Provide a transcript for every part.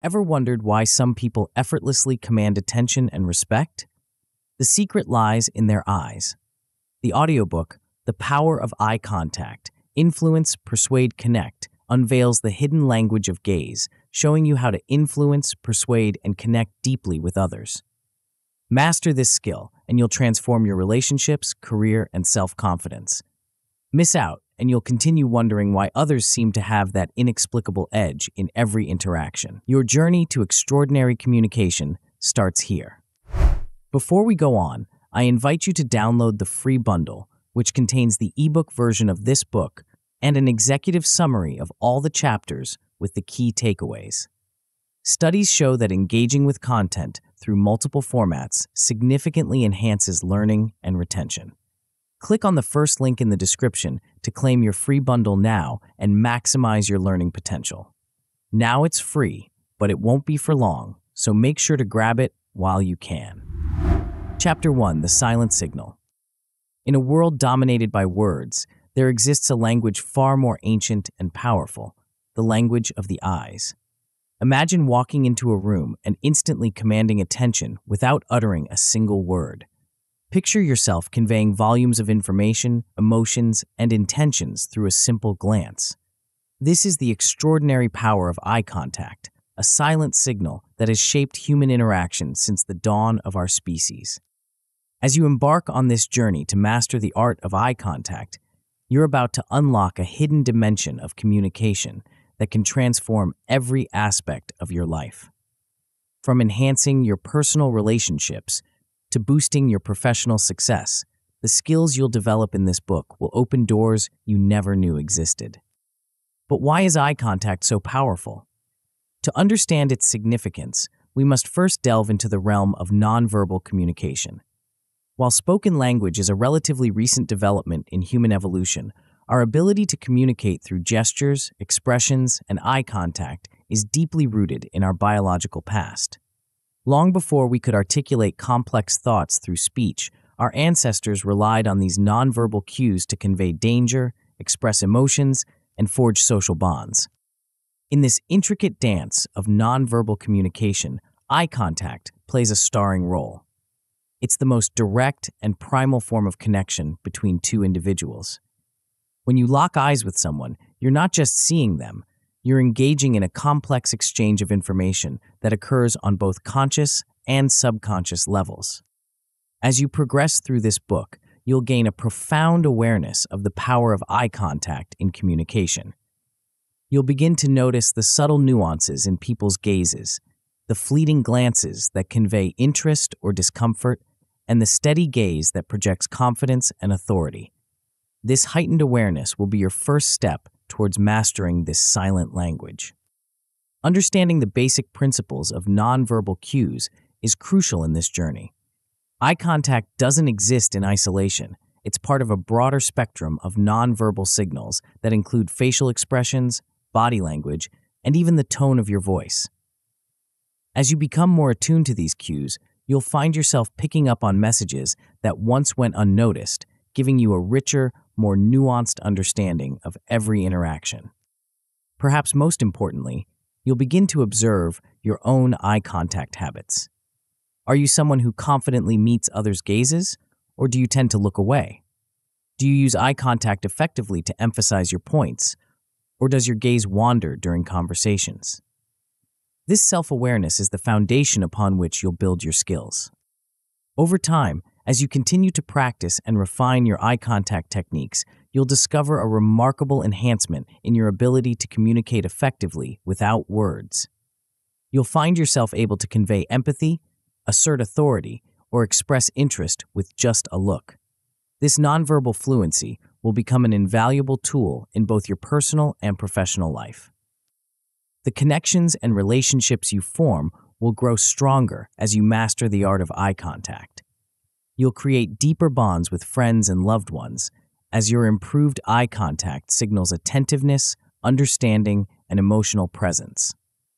Ever wondered why some people effortlessly command attention and respect? The secret lies in their eyes. The audiobook, The Power of Eye Contact, Influence, Persuade, Connect, unveils the hidden language of gaze, showing you how to influence, persuade, and connect deeply with others. Master this skill, and you'll transform your relationships, career, and self-confidence. Miss out, and you'll continue wondering why others seem to have that inexplicable edge in every interaction. Your journey to extraordinary communication starts here. Before we go on, I invite you to download the free bundle, which contains the ebook version of this book and an executive summary of all the chapters with the key takeaways. Studies show that engaging with content through multiple formats significantly enhances learning and retention. Click on the first link in the description to claim your free bundle now and maximize your learning potential. Now it's free, but it won't be for long, so make sure to grab it while you can. Chapter 1: The Silent Signal. In a world dominated by words, there exists a language far more ancient and powerful, the language of the eyes. Imagine walking into a room and instantly commanding attention without uttering a single word. Picture yourself conveying volumes of information, emotions, and intentions through a simple glance. This is the extraordinary power of eye contact, a silent signal that has shaped human interaction since the dawn of our species. As you embark on this journey to master the art of eye contact, you're about to unlock a hidden dimension of communication that can transform every aspect of your life. From enhancing your personal relationships to boosting your professional success, the skills you'll develop in this book will open doors you never knew existed. But why is eye contact so powerful? To understand its significance, we must first delve into the realm of nonverbal communication. While spoken language is a relatively recent development in human evolution, our ability to communicate through gestures, expressions, and eye contact is deeply rooted in our biological past. Long before we could articulate complex thoughts through speech, our ancestors relied on these nonverbal cues to convey danger, express emotions, and forge social bonds. In this intricate dance of nonverbal communication, eye contact plays a starring role. It's the most direct and primal form of connection between two individuals. When you lock eyes with someone, you're not just seeing them, you're engaging in a complex exchange of information that occurs on both conscious and subconscious levels. As you progress through this book, you'll gain a profound awareness of the power of eye contact in communication. You'll begin to notice the subtle nuances in people's gazes, the fleeting glances that convey interest or discomfort, and the steady gaze that projects confidence and authority. This heightened awareness will be your first step towards mastering this silent language. Understanding the basic principles of nonverbal cues is crucial in this journey. Eye contact doesn't exist in isolation. It's part of a broader spectrum of nonverbal signals that include facial expressions, body language, and even the tone of your voice. As you become more attuned to these cues, you'll find yourself picking up on messages that once went unnoticed, giving you a richer, more nuanced understanding of every interaction. Perhaps most importantly, you'll begin to observe your own eye contact habits. Are you someone who confidently meets others' gazes, or do you tend to look away? Do you use eye contact effectively to emphasize your points, or does your gaze wander during conversations? This self-awareness is the foundation upon which you'll build your skills. Over time, as you continue to practice and refine your eye contact techniques, you'll discover a remarkable enhancement in your ability to communicate effectively without words. You'll find yourself able to convey empathy, assert authority, or express interest with just a look. This nonverbal fluency will become an invaluable tool in both your personal and professional life. The connections and relationships you form will grow stronger as you master the art of eye contact. You'll create deeper bonds with friends and loved ones as your improved eye contact signals attentiveness, understanding, and emotional presence.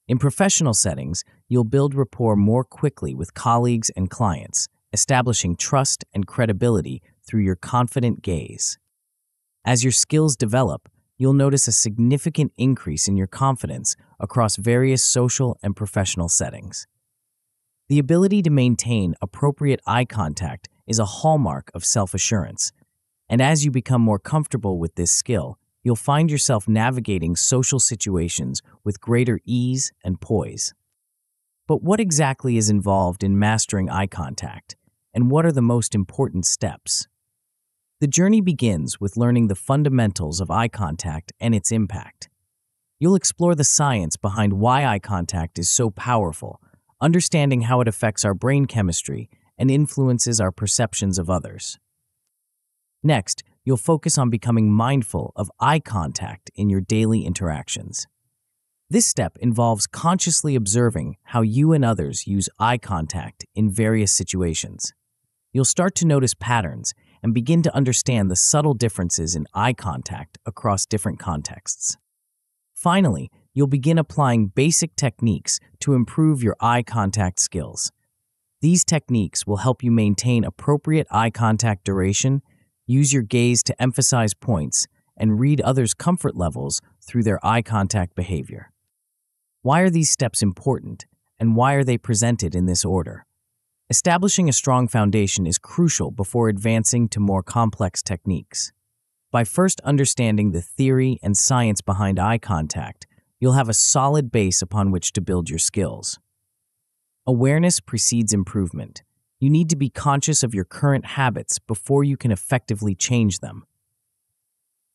In professional settings, you'll build rapport more quickly with colleagues and clients, establishing trust and credibility through your confident gaze. As your skills develop, you'll notice a significant increase in your confidence across various social and professional settings. The ability to maintain appropriate eye contact is a hallmark of self-assurance, and as you become more comfortable with this skill, you'll find yourself navigating social situations with greater ease and poise. But what exactly is involved in mastering eye contact, and what are the most important steps? The journey begins with learning the fundamentals of eye contact and its impact. You'll explore the science behind why eye contact is so powerful, understanding how it affects our brain chemistry and influences our perceptions of others. Next, you'll focus on becoming mindful of eye contact in your daily interactions. This step involves consciously observing how you and others use eye contact in various situations. You'll start to notice patterns and begin to understand the subtle differences in eye contact across different contexts. Finally, you'll begin applying basic techniques to improve your eye contact skills. These techniques will help you maintain appropriate eye contact duration, use your gaze to emphasize points, and read others' comfort levels through their eye contact behavior. Why are these steps important, and why are they presented in this order? Establishing a strong foundation is crucial before advancing to more complex techniques. By first understanding the theory and science behind eye contact, you'll have a solid base upon which to build your skills. Awareness precedes improvement. You need to be conscious of your current habits before you can effectively change them.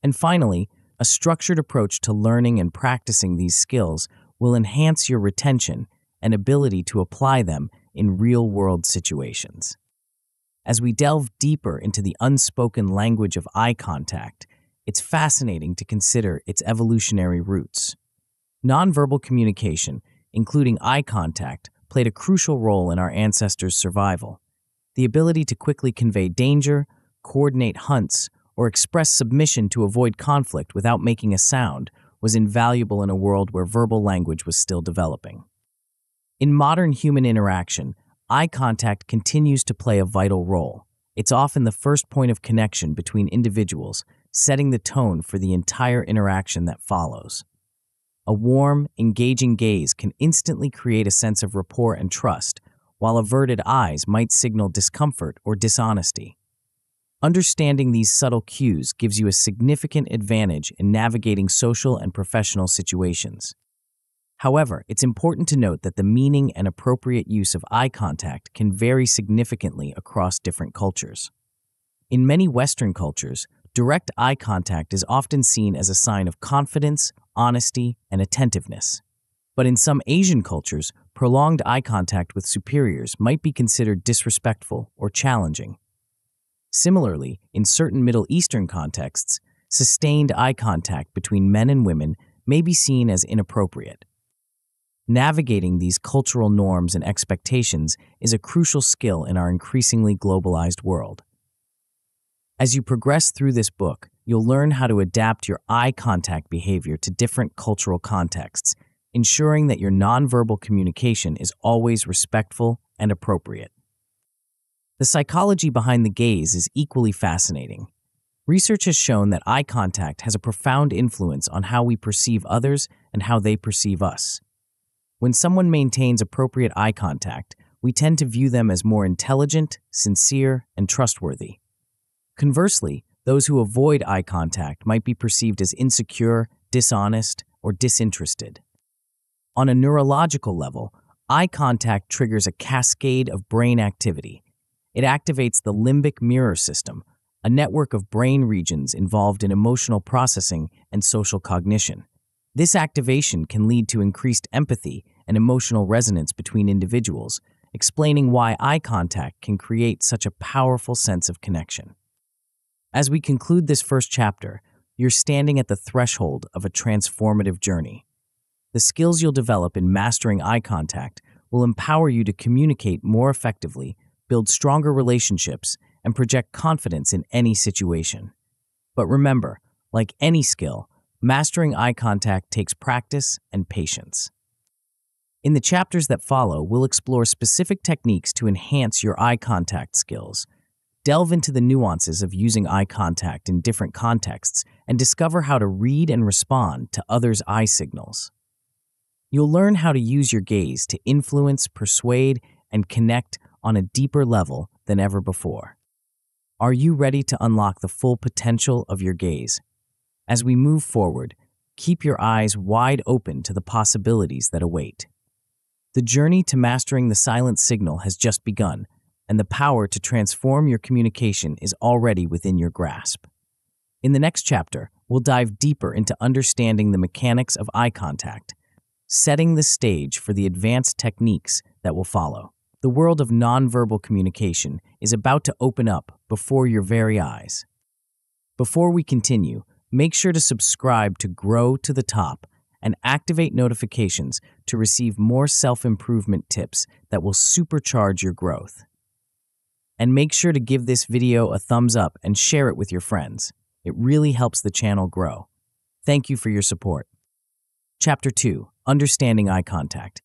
And finally, a structured approach to learning and practicing these skills will enhance your retention and ability to apply them in real-world situations. As we delve deeper into the unspoken language of eye contact, it's fascinating to consider its evolutionary roots. Nonverbal communication, including eye contact, played a crucial role in our ancestors' survival. The ability to quickly convey danger, coordinate hunts, or express submission to avoid conflict without making a sound was invaluable in a world where verbal language was still developing. In modern human interaction, eye contact continues to play a vital role. It's often the first point of connection between individuals, setting the tone for the entire interaction that follows. A warm, engaging gaze can instantly create a sense of rapport and trust, while averted eyes might signal discomfort or dishonesty. Understanding these subtle cues gives you a significant advantage in navigating social and professional situations. However, it's important to note that the meaning and appropriate use of eye contact can vary significantly across different cultures. In many Western cultures, direct eye contact is often seen as a sign of confidence, honesty, and attentiveness. But in some Asian cultures, prolonged eye contact with superiors might be considered disrespectful or challenging. Similarly, in certain Middle Eastern contexts, sustained eye contact between men and women may be seen as inappropriate. Navigating these cultural norms and expectations is a crucial skill in our increasingly globalized world. As you progress through this book, you'll learn how to adapt your eye contact behavior to different cultural contexts, ensuring that your nonverbal communication is always respectful and appropriate. The psychology behind the gaze is equally fascinating. Research has shown that eye contact has a profound influence on how we perceive others and how they perceive us. When someone maintains appropriate eye contact, we tend to view them as more intelligent, sincere, and trustworthy. Conversely, those who avoid eye contact might be perceived as insecure, dishonest, or disinterested. On a neurological level, eye contact triggers a cascade of brain activity. It activates the limbic mirror system, a network of brain regions involved in emotional processing and social cognition. This activation can lead to increased empathy and emotional resonance between individuals, explaining why eye contact can create such a powerful sense of connection. As we conclude this first chapter, you're standing at the threshold of a transformative journey. The skills you'll develop in mastering eye contact will empower you to communicate more effectively, build stronger relationships, and project confidence in any situation. But remember, like any skill, mastering eye contact takes practice and patience. In the chapters that follow, we'll explore specific techniques to enhance your eye contact skills. delve into the nuances of using eye contact in different contexts and discover how to read and respond to others' eye signals. You'll learn how to use your gaze to influence, persuade, and connect on a deeper level than ever before. Are you ready to unlock the full potential of your gaze? As we move forward, keep your eyes wide open to the possibilities that await. The journey to mastering the silent signal has just begun, and the power to transform your communication is already within your grasp. In the next chapter, we'll dive deeper into understanding the mechanics of eye contact, setting the stage for the advanced techniques that will follow. The world of nonverbal communication is about to open up before your very eyes. Before we continue, make sure to subscribe to Grow to the Top and activate notifications to receive more self-improvement tips that will supercharge your growth. And make sure to give this video a thumbs up and share it with your friends. It really helps the channel grow. Thank you for your support. Chapter 2. Understanding Eye Contact.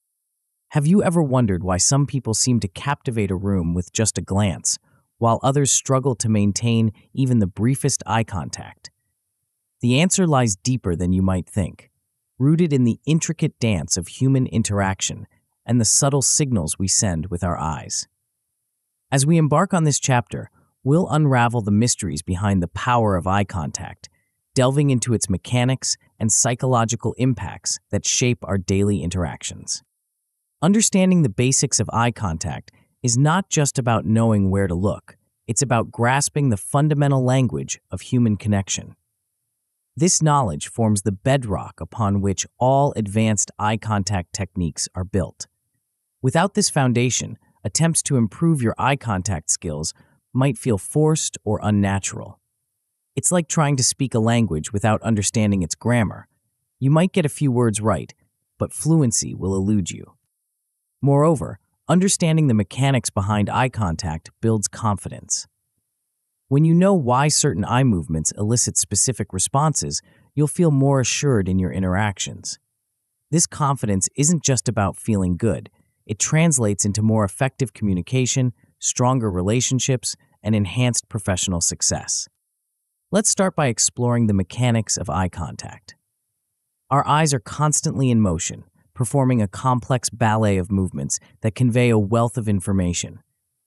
Have you ever wondered why some people seem to captivate a room with just a glance, while others struggle to maintain even the briefest eye contact? The answer lies deeper than you might think, rooted in the intricate dance of human interaction and the subtle signals we send with our eyes. As we embark on this chapter, we'll unravel the mysteries behind the power of eye contact, delving into its mechanics and psychological impacts that shape our daily interactions. Understanding the basics of eye contact is not just about knowing where to look, it's about grasping the fundamental language of human connection. This knowledge forms the bedrock upon which all advanced eye contact techniques are built. Without this foundation, attempts to improve your eye contact skills might feel forced or unnatural. It's like trying to speak a language without understanding its grammar. You might get a few words right, but fluency will elude you. Moreover, understanding the mechanics behind eye contact builds confidence. When you know why certain eye movements elicit specific responses, you'll feel more assured in your interactions. This confidence isn't just about feeling good. It translates into more effective communication, stronger relationships, and enhanced professional success. Let's start by exploring the mechanics of eye contact. Our eyes are constantly in motion, performing a complex ballet of movements that convey a wealth of information.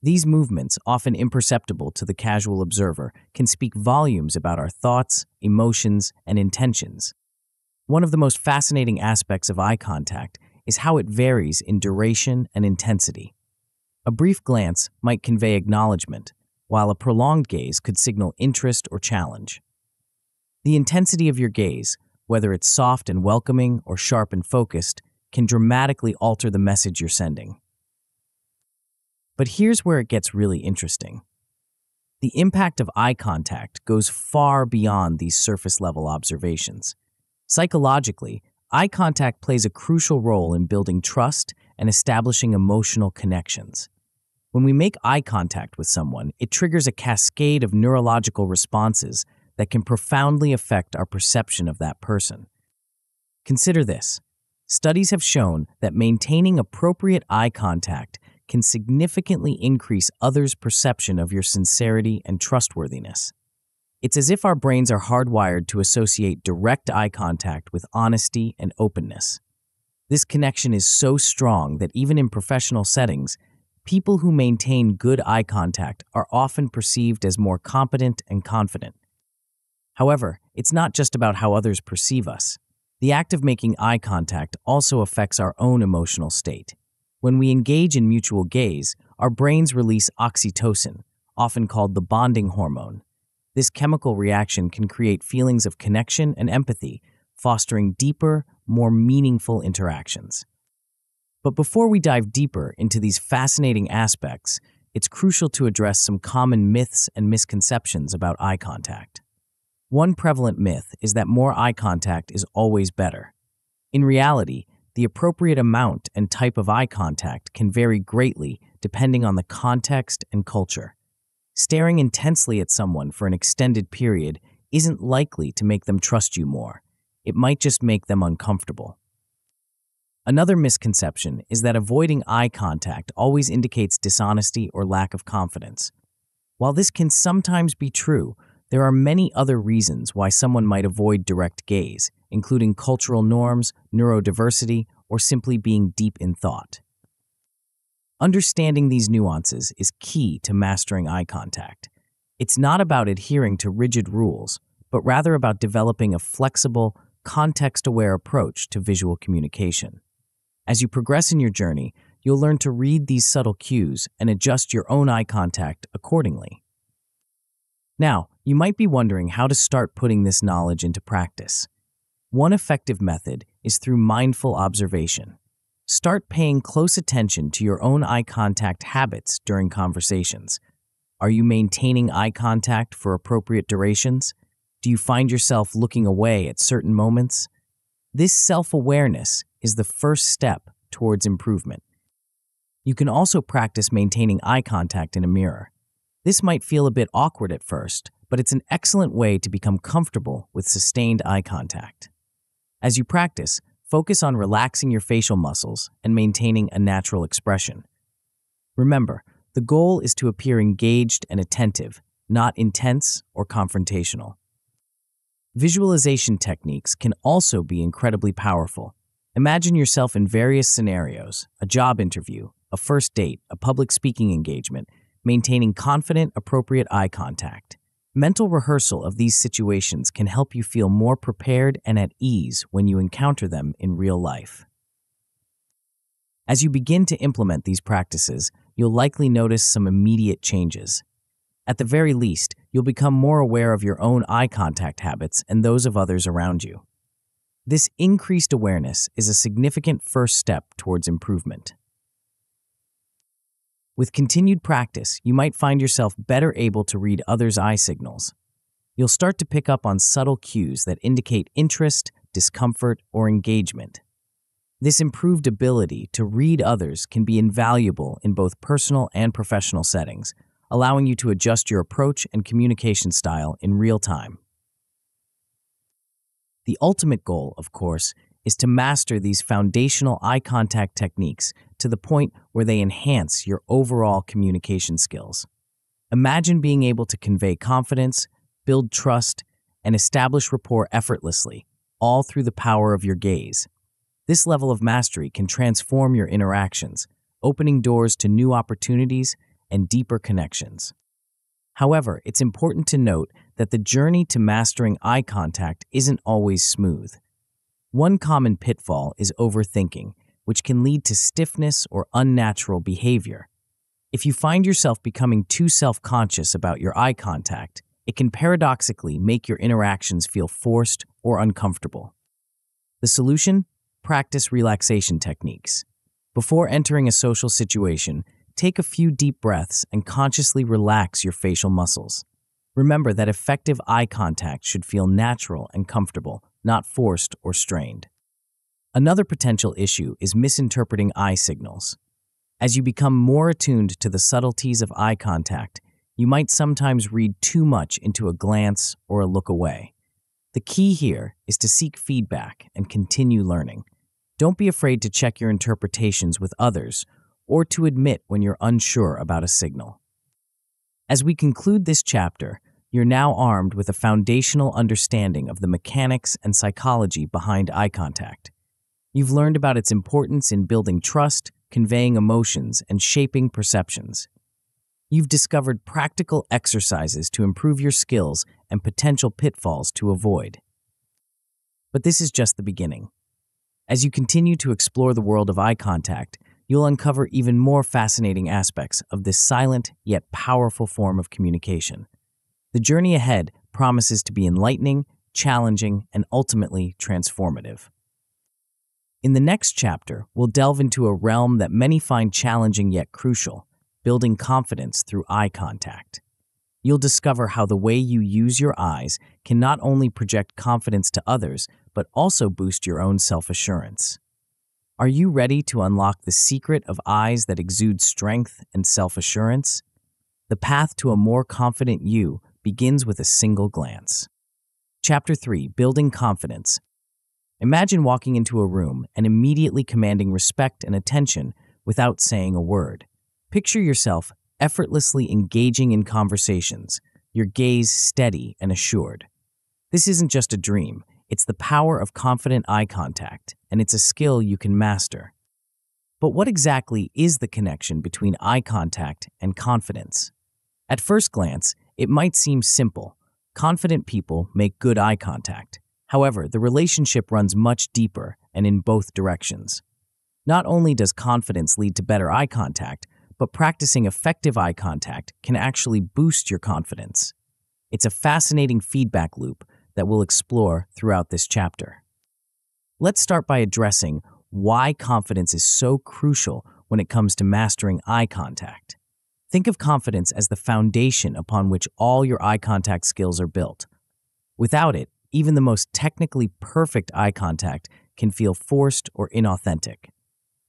These movements, often imperceptible to the casual observer, can speak volumes about our thoughts, emotions, and intentions. One of the most fascinating aspects of eye contact is how it varies in duration and intensity. A brief glance might convey acknowledgement, while a prolonged gaze could signal interest or challenge. The intensity of your gaze, whether it's soft and welcoming or sharp and focused, can dramatically alter the message you're sending. But here's where it gets really interesting. The impact of eye contact goes far beyond these surface-level observations. Psychologically, eye contact plays a crucial role in building trust and establishing emotional connections. When we make eye contact with someone, it triggers a cascade of neurological responses that can profoundly affect our perception of that person. Consider this. Studies have shown that maintaining appropriate eye contact can significantly increase others' perception of your sincerity and trustworthiness. It's as if our brains are hardwired to associate direct eye contact with honesty and openness. This connection is so strong that even in professional settings, people who maintain good eye contact are often perceived as more competent and confident. However, it's not just about how others perceive us. The act of making eye contact also affects our own emotional state. When we engage in mutual gaze, our brains release oxytocin, often called the bonding hormone. This chemical reaction can create feelings of connection and empathy, fostering deeper, more meaningful interactions. But before we dive deeper into these fascinating aspects, it's crucial to address some common myths and misconceptions about eye contact. One prevalent myth is that more eye contact is always better. In reality, the appropriate amount and type of eye contact can vary greatly depending on the context and culture. Staring intensely at someone for an extended period isn't likely to make them trust you more. It might just make them uncomfortable. Another misconception is that avoiding eye contact always indicates dishonesty or lack of confidence. While this can sometimes be true, there are many other reasons why someone might avoid direct gaze, including cultural norms, neurodiversity, or simply being deep in thought. Understanding these nuances is key to mastering eye contact. It's not about adhering to rigid rules, but rather about developing a flexible, context-aware approach to visual communication. As you progress in your journey, you'll learn to read these subtle cues and adjust your own eye contact accordingly. Now, you might be wondering how to start putting this knowledge into practice. One effective method is through mindful observation. Start paying close attention to your own eye contact habits during conversations. Are you maintaining eye contact for appropriate durations? Do you find yourself looking away at certain moments? This self-awareness is the first step towards improvement. You can also practice maintaining eye contact in a mirror. This might feel a bit awkward at first, but it's an excellent way to become comfortable with sustained eye contact. As you practice, focus on relaxing your facial muscles and maintaining a natural expression. Remember, the goal is to appear engaged and attentive, not intense or confrontational. Visualization techniques can also be incredibly powerful. Imagine yourself in various scenarios: a job interview, a first date, a public speaking engagement, maintaining confident, appropriate eye contact. Mental rehearsal of these situations can help you feel more prepared and at ease when you encounter them in real life. As you begin to implement these practices, you'll likely notice some immediate changes. At the very least, you'll become more aware of your own eye contact habits and those of others around you. This increased awareness is a significant first step towards improvement. With continued practice, you might find yourself better able to read others' eye signals. You'll start to pick up on subtle cues that indicate interest, discomfort, or engagement. This improved ability to read others can be invaluable in both personal and professional settings, allowing you to adjust your approach and communication style in real time. The ultimate goal, of course, is to master these foundational eye contact techniques to the point where they enhance your overall communication skills. Imagine being able to convey confidence, build trust, and establish rapport effortlessly, all through the power of your gaze. This level of mastery can transform your interactions, opening doors to new opportunities and deeper connections. However, it's important to note that the journey to mastering eye contact isn't always smooth. One common pitfall is overthinking, which can lead to stiffness or unnatural behavior. If you find yourself becoming too self-conscious about your eye contact, it can paradoxically make your interactions feel forced or uncomfortable. The solution? Practice relaxation techniques. Before entering a social situation, take a few deep breaths and consciously relax your facial muscles. Remember that effective eye contact should feel natural and comfortable, not forced or strained. Another potential issue is misinterpreting eye signals. As you become more attuned to the subtleties of eye contact, you might sometimes read too much into a glance or a look away. The key here is to seek feedback and continue learning. Don't be afraid to check your interpretations with others or to admit when you're unsure about a signal. As we conclude this chapter, you're now armed with a foundational understanding of the mechanics and psychology behind eye contact. You've learned about its importance in building trust, conveying emotions, and shaping perceptions. You've discovered practical exercises to improve your skills and potential pitfalls to avoid. But this is just the beginning. As you continue to explore the world of eye contact, you'll uncover even more fascinating aspects of this silent yet powerful form of communication. The journey ahead promises to be enlightening, challenging, and ultimately transformative. In the next chapter, we'll delve into a realm that many find challenging yet crucial: building confidence through eye contact. You'll discover how the way you use your eyes can not only project confidence to others, but also boost your own self-assurance. Are you ready to unlock the secret of eyes that exude strength and self-assurance? The path to a more confident you begins with a single glance. Chapter 3: Building Confidence. Imagine walking into a room and immediately commanding respect and attention without saying a word. Picture yourself effortlessly engaging in conversations, your gaze steady and assured. This isn't just a dream, it's the power of confident eye contact, and it's a skill you can master. But what exactly is the connection between eye contact and confidence? At first glance, it might seem simple. Confident people make good eye contact. However, the relationship runs much deeper and in both directions. Not only does confidence lead to better eye contact, but practicing effective eye contact can actually boost your confidence. It's a fascinating feedback loop that we'll explore throughout this chapter. Let's start by addressing why confidence is so crucial when it comes to mastering eye contact. Think of confidence as the foundation upon which all your eye contact skills are built. Without it, even the most technically perfect eye contact can feel forced or inauthentic.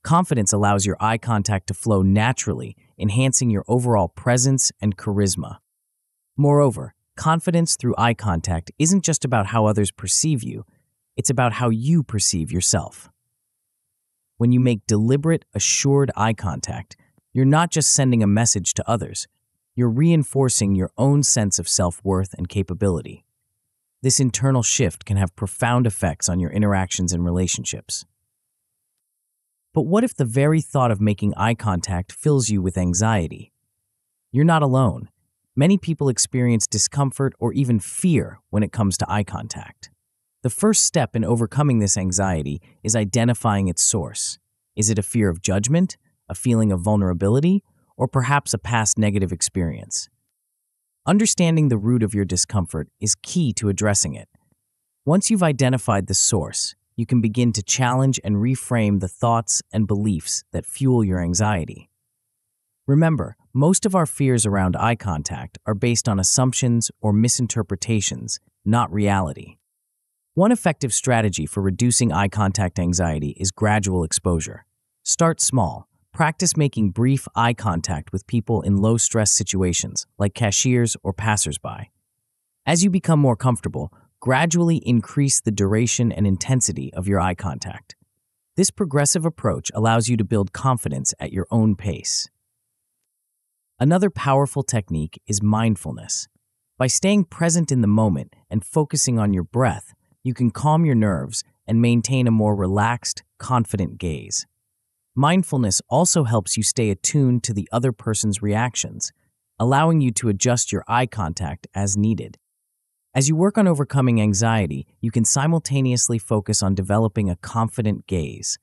Confidence allows your eye contact to flow naturally, enhancing your overall presence and charisma. Moreover, confidence through eye contact isn't just about how others perceive you, it's about how you perceive yourself. When you make deliberate, assured eye contact, you're not just sending a message to others, you're reinforcing your own sense of self-worth and capability. This internal shift can have profound effects on your interactions and relationships. But what if the very thought of making eye contact fills you with anxiety? You're not alone. Many people experience discomfort or even fear when it comes to eye contact. The first step in overcoming this anxiety is identifying its source. Is it a fear of judgment, a feeling of vulnerability, or perhaps a past negative experience? Understanding the root of your discomfort is key to addressing it. Once you've identified the source, you can begin to challenge and reframe the thoughts and beliefs that fuel your anxiety. Remember, most of our fears around eye contact are based on assumptions or misinterpretations, not reality. One effective strategy for reducing eye contact anxiety is gradual exposure. Start small. Practice making brief eye contact with people in low-stress situations, like cashiers or passersby. As you become more comfortable, gradually increase the duration and intensity of your eye contact. This progressive approach allows you to build confidence at your own pace. Another powerful technique is mindfulness. By staying present in the moment and focusing on your breath, you can calm your nerves and maintain a more relaxed, confident gaze. Mindfulness also helps you stay attuned to the other person's reactions, allowing you to adjust your eye contact as needed. As you work on overcoming anxiety, you can simultaneously focus on developing a confident gaze.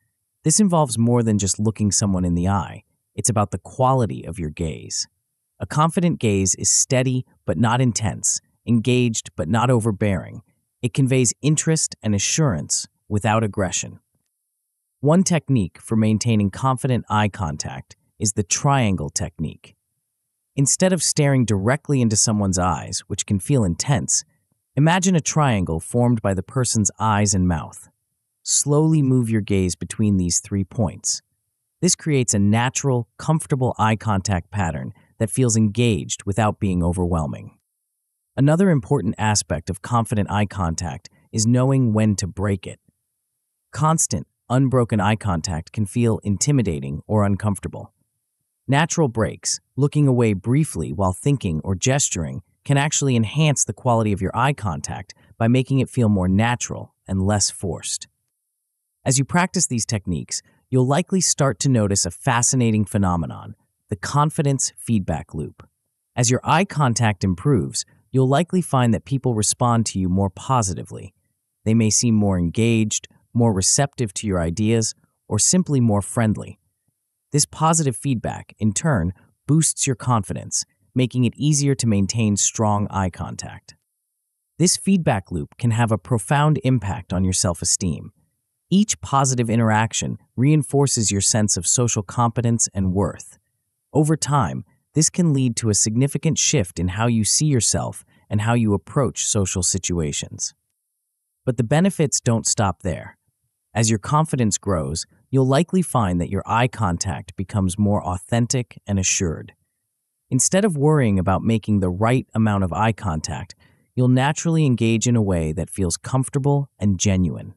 This involves more than just looking someone in the eye. It's about the quality of your gaze. A confident gaze is steady but not intense, engaged but not overbearing. It conveys interest and assurance without aggression. One technique for maintaining confident eye contact is the triangle technique. Instead of staring directly into someone's eyes, which can feel intense, imagine a triangle formed by the person's eyes and mouth. Slowly move your gaze between these 3 points. This creates a natural, comfortable eye contact pattern that feels engaged without being overwhelming. Another important aspect of confident eye contact is knowing when to break it. Constant, unbroken eye contact can feel intimidating or uncomfortable. Natural breaks, looking away briefly while thinking or gesturing, can actually enhance the quality of your eye contact by making it feel more natural and less forced. As you practice these techniques, you'll likely start to notice a fascinating phenomenon, the confidence feedback loop. As your eye contact improves, you'll likely find that people respond to you more positively. They may seem more engaged, more receptive to your ideas, or simply more friendly. This positive feedback, in turn, boosts your confidence, making it easier to maintain strong eye contact. This feedback loop can have a profound impact on your self-esteem. Each positive interaction reinforces your sense of social competence and worth. Over time, this can lead to a significant shift in how you see yourself and how you approach social situations. But the benefits don't stop there. As your confidence grows, you'll likely find that your eye contact becomes more authentic and assured. Instead of worrying about making the right amount of eye contact, you'll naturally engage in a way that feels comfortable and genuine.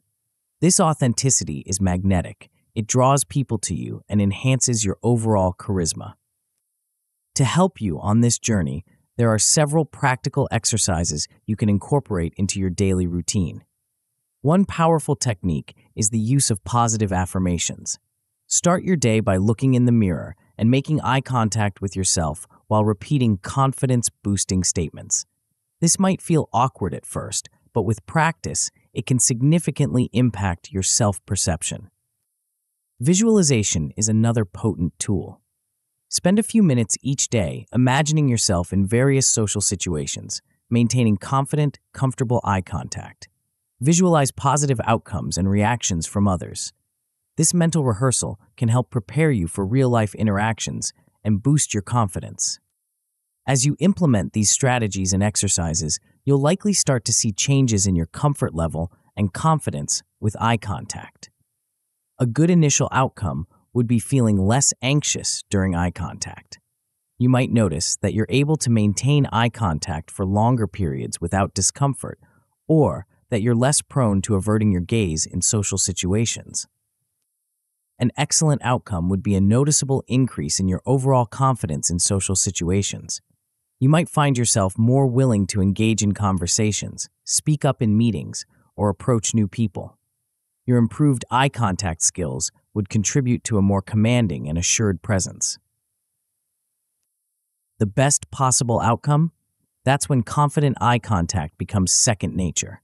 This authenticity is magnetic. It draws people to you and enhances your overall charisma. To help you on this journey, there are several practical exercises you can incorporate into your daily routine. One powerful technique is the use of positive affirmations. Start your day by looking in the mirror and making eye contact with yourself while repeating confidence-boosting statements. This might feel awkward at first, but with practice, it can significantly impact your self-perception. Visualization is another potent tool. Spend a few minutes each day imagining yourself in various social situations, maintaining confident, comfortable eye contact. Visualize positive outcomes and reactions from others. This mental rehearsal can help prepare you for real-life interactions and boost your confidence. As you implement these strategies and exercises, you'll likely start to see changes in your comfort level and confidence with eye contact. A good initial outcome would be feeling less anxious during eye contact. You might notice that you're able to maintain eye contact for longer periods without discomfort, or that you're less prone to averting your gaze in social situations. An excellent outcome would be a noticeable increase in your overall confidence in social situations. You might find yourself more willing to engage in conversations, speak up in meetings, or approach new people. Your improved eye contact skills would contribute to a more commanding and assured presence. The best possible outcome? That's when confident eye contact becomes second nature.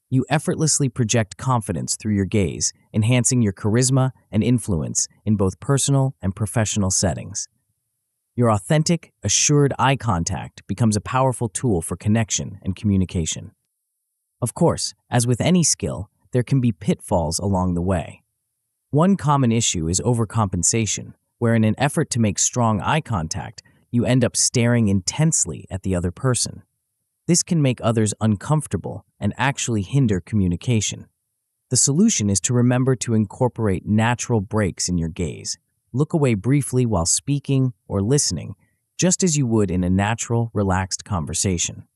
You effortlessly project confidence through your gaze, enhancing your charisma and influence in both personal and professional settings. Your authentic, assured eye contact becomes a powerful tool for connection and communication. Of course, as with any skill, there can be pitfalls along the way. One common issue is overcompensation, where in an effort to make strong eye contact, you end up staring intensely at the other person. This can make others uncomfortable and actually hinder communication. The solution is to remember to incorporate natural breaks in your gaze. Look away briefly while speaking or listening, just as you would in a natural, relaxed conversation.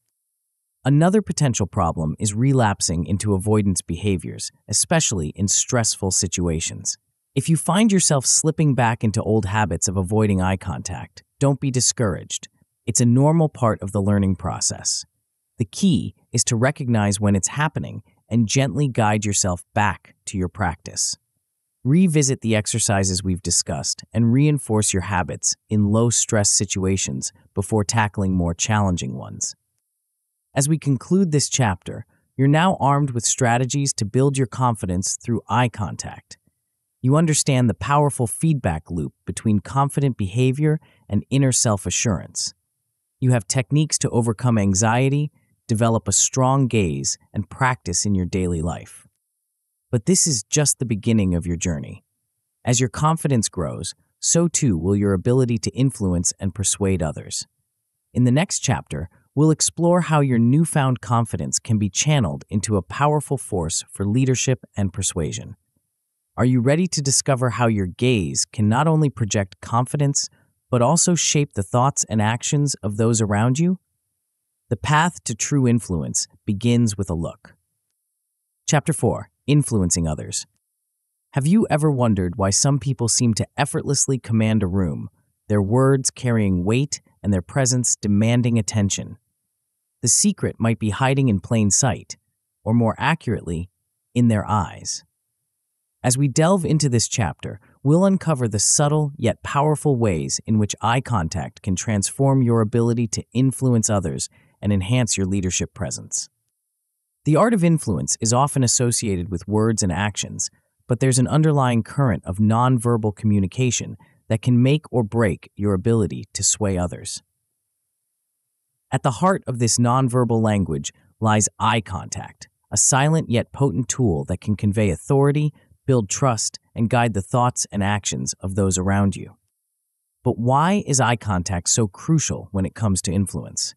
Another potential problem is relapsing into avoidance behaviors, especially in stressful situations. If you find yourself slipping back into old habits of avoiding eye contact, don't be discouraged. It's a normal part of the learning process. The key is to recognize when it's happening and gently guide yourself back to your practice. Revisit the exercises we've discussed and reinforce your habits in low-stress situations before tackling more challenging ones. As we conclude this chapter, you're now armed with strategies to build your confidence through eye contact. You understand the powerful feedback loop between confident behavior and inner self-assurance. You have techniques to overcome anxiety, develop a strong gaze, and practice in your daily life. But this is just the beginning of your journey. As your confidence grows, so too will your ability to influence and persuade others. In the next chapter, we'll explore how your newfound confidence can be channeled into a powerful force for leadership and persuasion. Are you ready to discover how your gaze can not only project confidence, but also shape the thoughts and actions of those around you? The path to true influence begins with a look. Chapter 4. Influencing others. Have you ever wondered why some people seem to effortlessly command a room, their words carrying weight and their presence demanding attention? The secret might be hiding in plain sight, or more accurately, in their eyes. As we delve into this chapter, we'll uncover the subtle yet powerful ways in which eye contact can transform your ability to influence others and enhance your leadership presence. The art of influence is often associated with words and actions, but there's an underlying current of nonverbal communication that can make or break your ability to sway others. At the heart of this nonverbal language lies eye contact, a silent yet potent tool that can convey authority, build trust, and guide the thoughts and actions of those around you. But why is eye contact so crucial when it comes to influence?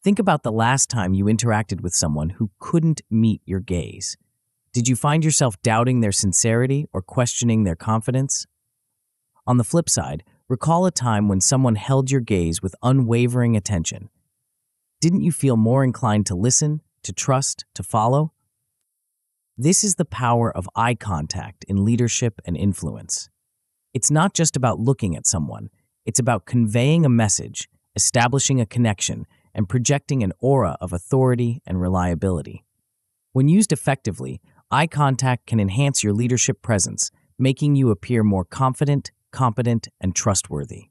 Think about the last time you interacted with someone who couldn't meet your gaze. Did you find yourself doubting their sincerity or questioning their confidence? On the flip side, recall a time when someone held your gaze with unwavering attention. Didn't you feel more inclined to listen, to trust, to follow? This is the power of eye contact in leadership and influence. It's not just about looking at someone, It's about conveying a message, establishing a connection, and projecting an aura of authority and reliability. When used effectively, eye contact can enhance your leadership presence, making you appear more confident, competent, and trustworthy.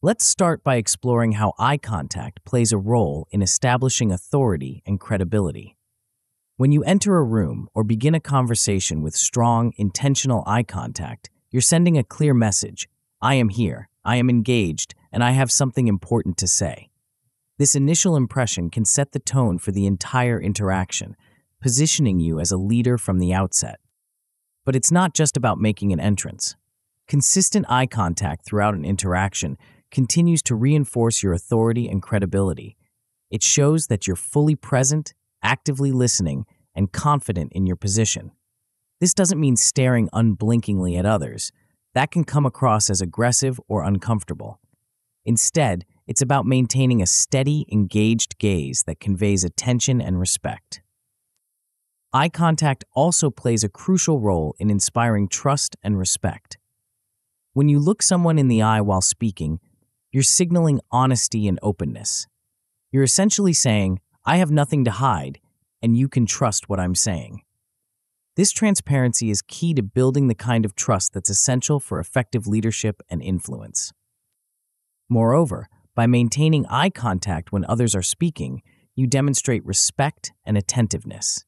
Let's start by exploring how eye contact plays a role in establishing authority and credibility. When you enter a room or begin a conversation with strong, intentional eye contact, you're sending a clear message: I am here, I am engaged, and I have something important to say. This initial impression can set the tone for the entire interaction, positioning you as a leader from the outset. But it's not just about making an entrance. Consistent eye contact throughout an interaction continues to reinforce your authority and credibility. It shows that you're fully present, actively listening, and confident in your position. This doesn't mean staring unblinkingly at others. That can come across as aggressive or uncomfortable. Instead, it's about maintaining a steady, engaged gaze that conveys attention and respect. Eye contact also plays a crucial role in inspiring trust and respect. When you look someone in the eye while speaking, you're signaling honesty and openness. You're essentially saying, I have nothing to hide, and you can trust what I'm saying. This transparency is key to building the kind of trust that's essential for effective leadership and influence. Moreover, by maintaining eye contact when others are speaking, you demonstrate respect and attentiveness.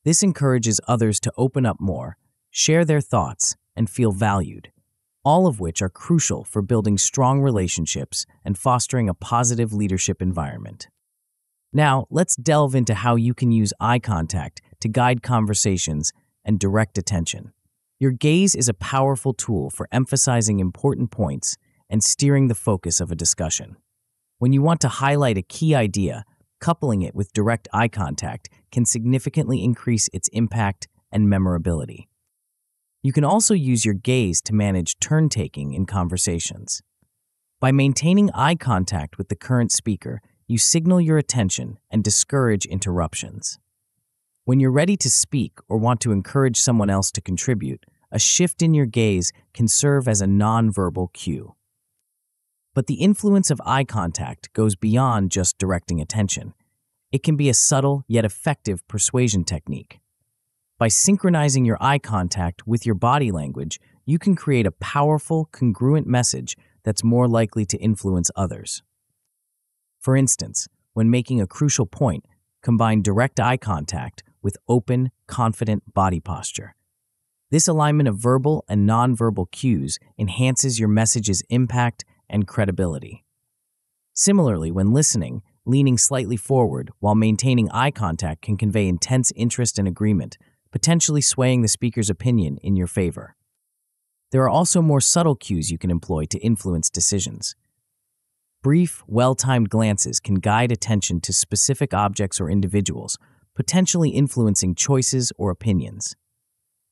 This encourages others to open up more, share their thoughts, and feel valued, all of which are crucial for building strong relationships and fostering a positive leadership environment. Now, let's delve into how you can use eye contact to guide conversations and direct attention. Your gaze is a powerful tool for emphasizing important points and steering the focus of a discussion. When you want to highlight a key idea, coupling it with direct eye contact can significantly increase its impact and memorability. You can also use your gaze to manage turn-taking in conversations. By maintaining eye contact with the current speaker, you signal your attention and discourage interruptions. When you're ready to speak or want to encourage someone else to contribute, a shift in your gaze can serve as a nonverbal cue. But the influence of eye contact goes beyond just directing attention. It can be a subtle yet effective persuasion technique. By synchronizing your eye contact with your body language, you can create a powerful, congruent message that's more likely to influence others. For instance, when making a crucial point, combine direct eye contact with open, confident body posture. This alignment of verbal and nonverbal cues enhances your message's impact and credibility. Similarly, when listening, leaning slightly forward while maintaining eye contact can convey intense interest and agreement, potentially swaying the speaker's opinion in your favor. There are also more subtle cues you can employ to influence decisions. Brief, well-timed glances can guide attention to specific objects or individuals, potentially influencing choices or opinions.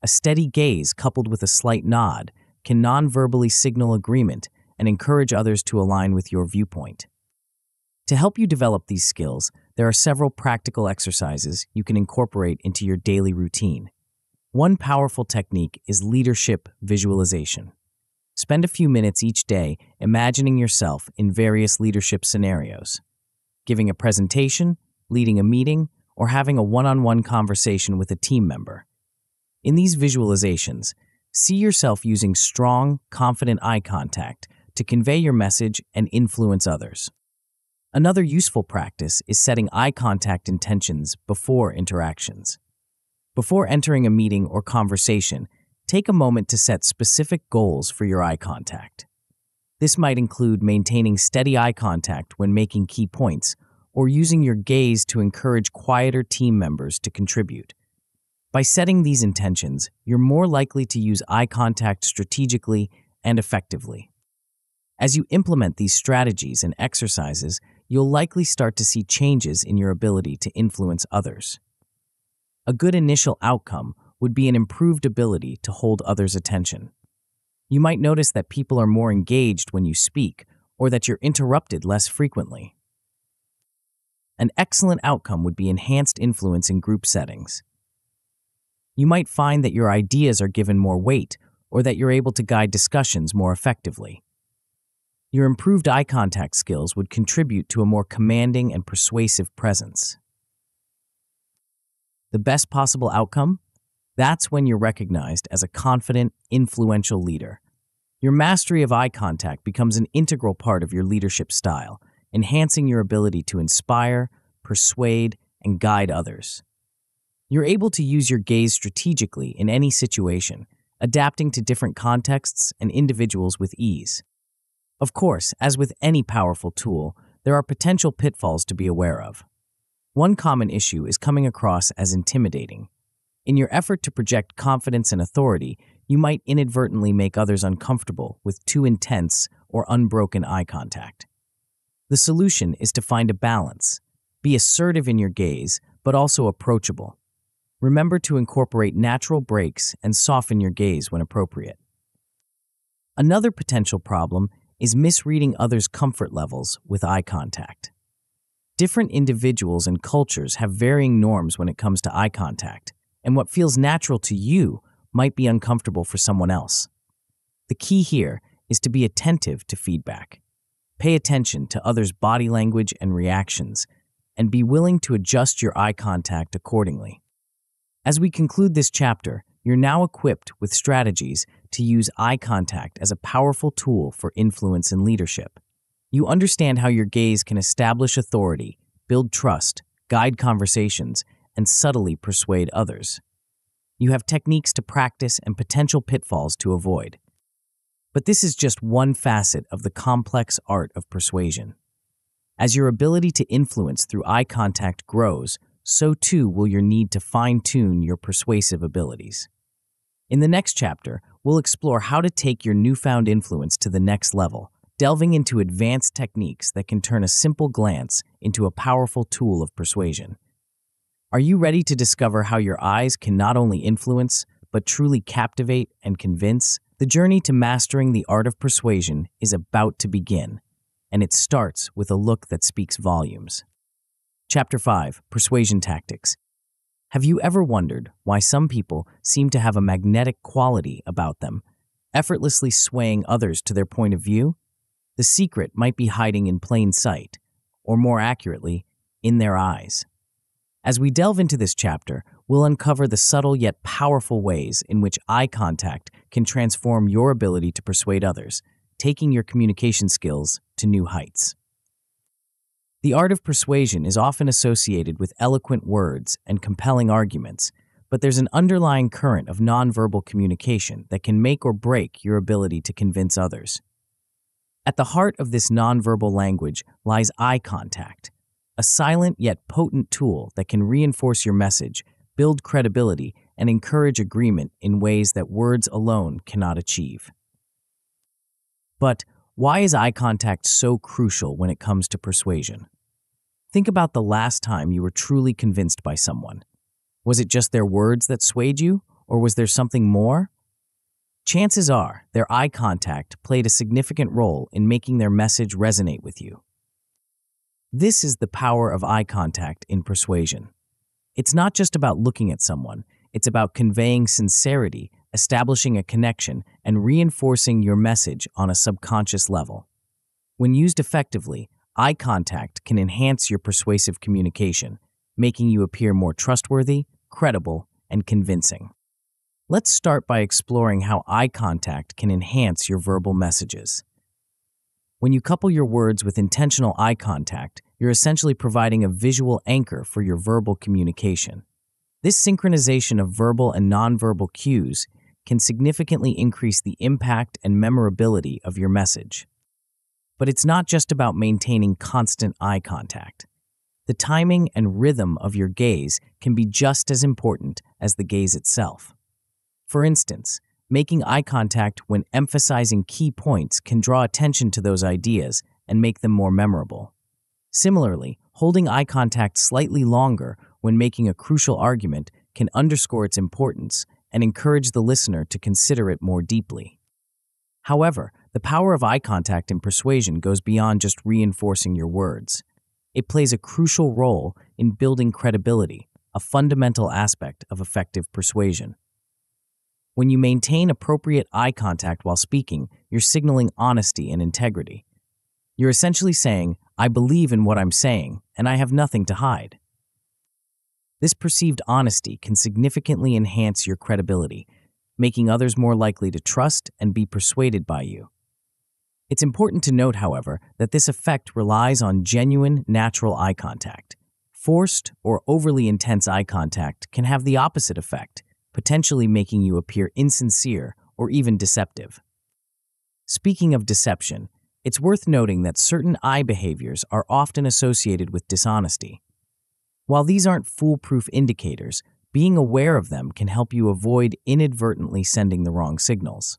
A steady gaze coupled with a slight nod can non-verbally signal agreement and encourage others to align with your viewpoint. To help you develop these skills, there are several practical exercises you can incorporate into your daily routine. One powerful technique is leadership visualization. Spend a few minutes each day imagining yourself in various leadership scenarios, giving a presentation, leading a meeting, or having a one-on-one conversation with a team member. In these visualizations, see yourself using strong, confident eye contact to convey your message and influence others. Another useful practice is setting eye contact intentions before interactions. Before entering a meeting or conversation, take a moment to set specific goals for your eye contact. This might include maintaining steady eye contact when making key points, or using your gaze to encourage quieter team members to contribute. By setting these intentions, you're more likely to use eye contact strategically and effectively. As you implement these strategies and exercises, you'll likely start to see changes in your ability to influence others. A good initial outcome would be an improved ability to hold others' attention. You might notice that people are more engaged when you speak, or that you're interrupted less frequently. An excellent outcome would be enhanced influence in group settings. You might find that your ideas are given more weight, or that you're able to guide discussions more effectively. Your improved eye contact skills would contribute to a more commanding and persuasive presence. The best possible outcome? That's when you're recognized as a confident, influential leader. Your mastery of eye contact becomes an integral part of your leadership style, enhancing your ability to inspire, persuade, and guide others. You're able to use your gaze strategically in any situation, adapting to different contexts and individuals with ease. Of course, as with any powerful tool, there are potential pitfalls to be aware of. One common issue is coming across as intimidating. In your effort to project confidence and authority, you might inadvertently make others uncomfortable with too intense or unbroken eye contact. The solution is to find a balance. Be assertive in your gaze, but also approachable. Remember to incorporate natural breaks and soften your gaze when appropriate. Another potential problem is misreading others' comfort levels with eye contact. Different individuals and cultures have varying norms when it comes to eye contact, and what feels natural to you might be uncomfortable for someone else. The key here is to be attentive to feedback. Pay attention to others' body language and reactions, and be willing to adjust your eye contact accordingly. As we conclude this chapter, you're now equipped with strategies to use eye contact as a powerful tool for influence and leadership. You understand how your gaze can establish authority, build trust, guide conversations, and subtly persuade others. You have techniques to practice and potential pitfalls to avoid. But this is just one facet of the complex art of persuasion. As your ability to influence through eye contact grows, so too will your need to fine-tune your persuasive abilities. In the next chapter, we'll explore how to take your newfound influence to the next level, delving into advanced techniques that can turn a simple glance into a powerful tool of persuasion. Are you ready to discover how your eyes can not only influence, but truly captivate and convince? The journey to mastering the art of persuasion is about to begin, and it starts with a look that speaks volumes. Chapter 5, Persuasion Tactics. Have you ever wondered why some people seem to have a magnetic quality about them, effortlessly swaying others to their point of view? The secret might be hiding in plain sight, or more accurately, in their eyes. As we delve into this chapter, we'll uncover the subtle yet powerful ways in which eye contact can transform your ability to persuade others, taking your communication skills to new heights. The art of persuasion is often associated with eloquent words and compelling arguments, but there's an underlying current of nonverbal communication that can make or break your ability to convince others. At the heart of this nonverbal language lies eye contact, a silent yet potent tool that can reinforce your message, build credibility, and encourage agreement in ways that words alone cannot achieve. But why is eye contact so crucial when it comes to persuasion? Think about the last time you were truly convinced by someone. Was it just their words that swayed you, or was there something more? Chances are their eye contact played a significant role in making their message resonate with you. This is the power of eye contact in persuasion. It's not just about looking at someone, it's about conveying sincerity, establishing a connection, and reinforcing your message on a subconscious level. When used effectively, eye contact can enhance your persuasive communication, making you appear more trustworthy, credible, and convincing. Let's start by exploring how eye contact can enhance your verbal messages. When you couple your words with intentional eye contact, you're essentially providing a visual anchor for your verbal communication. This synchronization of verbal and nonverbal cues can significantly increase the impact and memorability of your message. But it's not just about maintaining constant eye contact. The timing and rhythm of your gaze can be just as important as the gaze itself. For instance, making eye contact when emphasizing key points can draw attention to those ideas and make them more memorable. Similarly, holding eye contact slightly longer when making a crucial argument can underscore its importance and encourage the listener to consider it more deeply. However, the power of eye contact in persuasion goes beyond just reinforcing your words. It plays a crucial role in building credibility, a fundamental aspect of effective persuasion. When you maintain appropriate eye contact while speaking, you're signaling honesty and integrity. You're essentially saying, I believe in what I'm saying, and I have nothing to hide. This perceived honesty can significantly enhance your credibility, making others more likely to trust and be persuaded by you. It's important to note, however, that this effect relies on genuine, natural eye contact. Forced or overly intense eye contact can have the opposite effect, potentially making you appear insincere or even deceptive. Speaking of deception, it's worth noting that certain eye behaviors are often associated with dishonesty. While these aren't foolproof indicators, being aware of them can help you avoid inadvertently sending the wrong signals.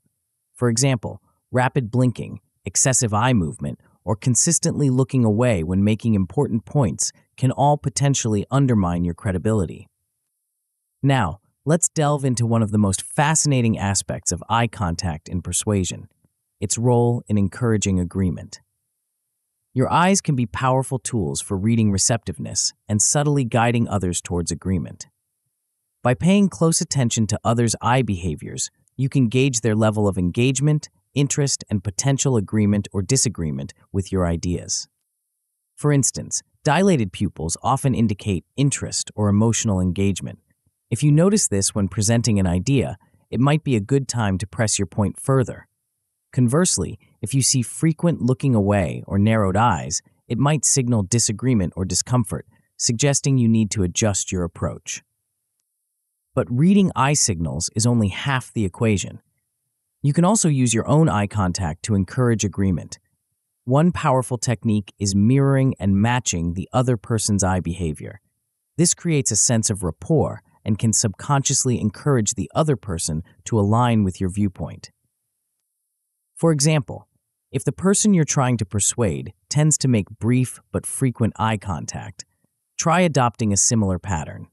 For example, rapid blinking, excessive eye movement, or consistently looking away when making important points can all potentially undermine your credibility. Now, let's delve into one of the most fascinating aspects of eye contact in persuasion: its role in encouraging agreement. Your eyes can be powerful tools for reading receptiveness and subtly guiding others towards agreement. By paying close attention to others' eye behaviors, you can gauge their level of engagement, interest, and potential agreement or disagreement with your ideas. For instance, dilated pupils often indicate interest or emotional engagement. If you notice this when presenting an idea, it might be a good time to press your point further. Conversely, if you see frequent looking away or narrowed eyes, it might signal disagreement or discomfort, suggesting you need to adjust your approach. But reading eye signals is only half the equation. You can also use your own eye contact to encourage agreement. One powerful technique is mirroring and matching the other person's eye behavior. This creates a sense of rapport and can subconsciously encourage the other person to align with your viewpoint. For example, if the person you're trying to persuade tends to make brief but frequent eye contact, try adopting a similar pattern.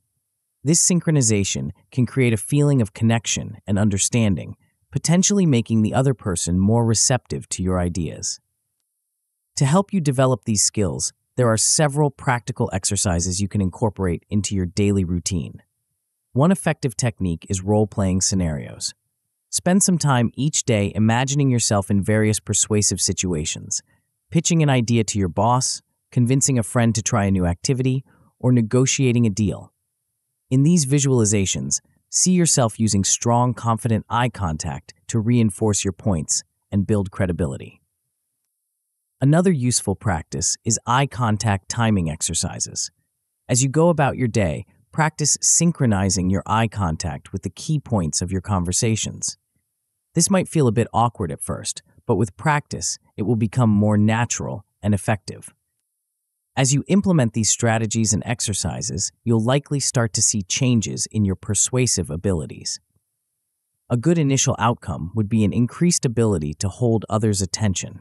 This synchronization can create a feeling of connection and understanding, potentially making the other person more receptive to your ideas. To help you develop these skills, there are several practical exercises you can incorporate into your daily routine. One effective technique is role-playing scenarios. Spend some time each day imagining yourself in various persuasive situations, pitching an idea to your boss, convincing a friend to try a new activity, or negotiating a deal. In these visualizations, see yourself using strong, confident eye contact to reinforce your points and build credibility. Another useful practice is eye contact timing exercises. As you go about your day, practice synchronizing your eye contact with the key points of your conversations. This might feel a bit awkward at first, but with practice, it will become more natural and effective. As you implement these strategies and exercises, you'll likely start to see changes in your persuasive abilities. A good initial outcome would be an increased ability to hold others' attention.